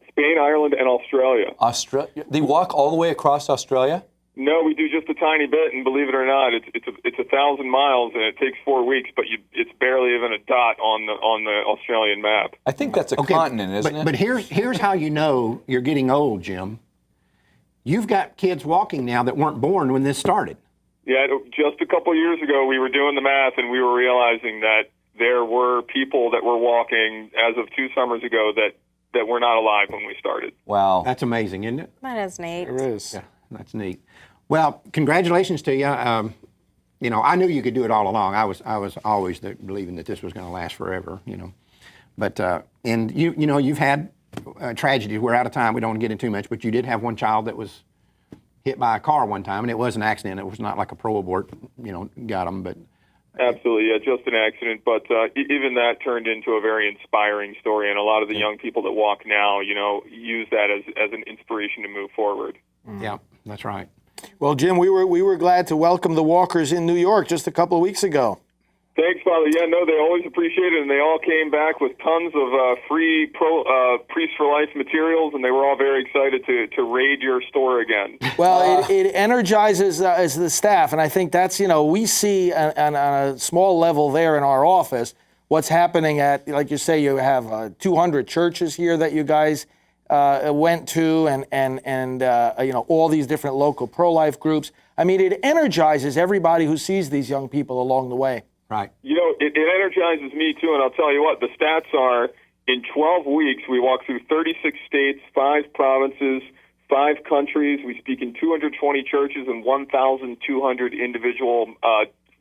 Spain, Ireland, and Australia. Australia. They walk all the way across Australia? No, we do just a tiny bit, and believe it or not, it's 1,000 miles, and it takes 4 weeks, but it's barely even a dot on the Australian map. I think that's a continent, isn't it? But here's how you know you're getting old, Jim. You've got kids walking now that weren't born when this started. Yeah, just a couple years ago, we were doing the math, and we were realizing that there were people that were walking as of 2 summers ago that were not alive when we started. Wow. That's amazing, isn't it? That is neat. It is. Yeah, that's neat. Well, congratulations to you. I knew you could do it all along. I was always believing that this was going to last forever. But and you've had tragedies. We're out of time. We don't want to get into too much. But you did have one child that was hit by a car one time, and it was an accident. It was not like a pro abort. Got him, but. Absolutely, yeah, just an accident. But even that turned into a very inspiring story, and a lot of the young people that walk now, use that as an inspiration to move forward. Yeah, that's right. Well, Jim, we were glad to welcome the walkers in New York just a couple of weeks ago. Thanks, Father. Yeah, no, they always appreciate it, and they all came back with tons of free Priest for Life materials, and they were all very excited to raid your store again. Well, it energizes as the staff, and I think that's, we see on a small level there in our office what's happening at, like you say, you have 200 churches here that you guys went to, and all these different local pro-life groups. I mean, it energizes everybody who sees these young people along the way. Right. It energizes me, too, and I'll tell you what, the stats are, in 12 weeks, we walk through 36 states, 5 provinces, 5 countries. We speak in 220 churches and 1,200 individual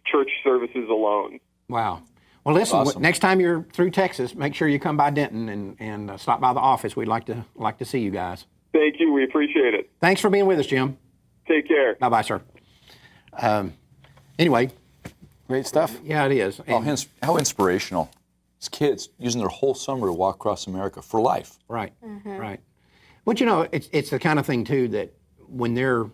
church services alone. Wow. Well, listen, awesome. Next time you're through Texas, make sure you come by Denton and stop by the office. We'd like to see you guys. Thank you. We appreciate it. Thanks for being with us, Jim. Take care. Bye-bye, sir. Anyway. Great stuff. Yeah, it is. And, How inspirational. These kids using their whole summer to walk across America for life. right, right. But, it's the kind of thing, too, that when they're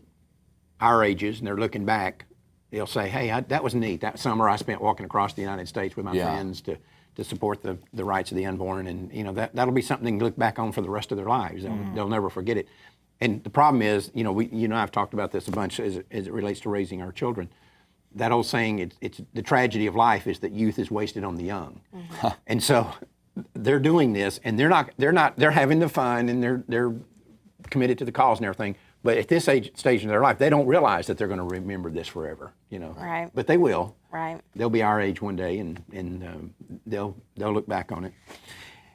our ages and they're looking back, they'll say, hey, that was neat. That summer I spent walking across the United States with my friends to support the rights of the unborn. And, that'll be something they can look back on for the rest of their lives. They'll never forget it. And the problem is, I've talked about this a bunch as it relates to raising our children. That old saying, it's the tragedy of life is that youth is wasted on the young. And so they're doing this, and they're having the fun, and they're committed to the cause and everything. But at this stage in their life, they don't realize that they're going to remember this forever, Right. But they will. Right. They'll be our age one day, and they'll look back on it.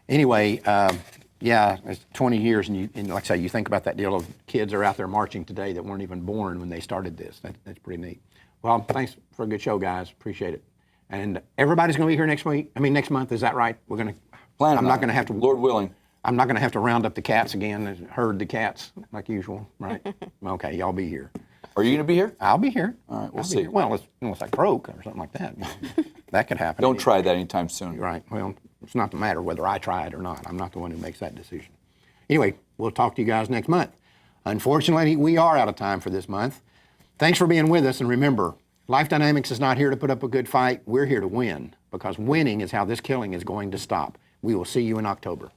Anyway, it's 20 years, and like I say, you think about that deal of kids are out there marching today that weren't even born when they started this. That's pretty neat. Well, thanks for a good show, guys. Appreciate it. And everybody's going to be here next month. Is that right? We're going to. I'm not going to have to. Lord willing. I'm not going to have to round up the cats again and herd the cats like usual, right? Okay, y'all be here. Are you going to be here? I'll be here. All right, we'll I'll be see. here. Well, unless I croak or something like that. That could happen. Don't try that anytime soon. Right. Well, it's not the matter whether I try it or not. I'm not the one who makes that decision. Anyway, we'll talk to you guys next month. Unfortunately, we are out of time for this month. Thanks for being with us, and remember, Life Dynamics is not here to put up a good fight. We're here to win, because winning is how this killing is going to stop. We will see you in October.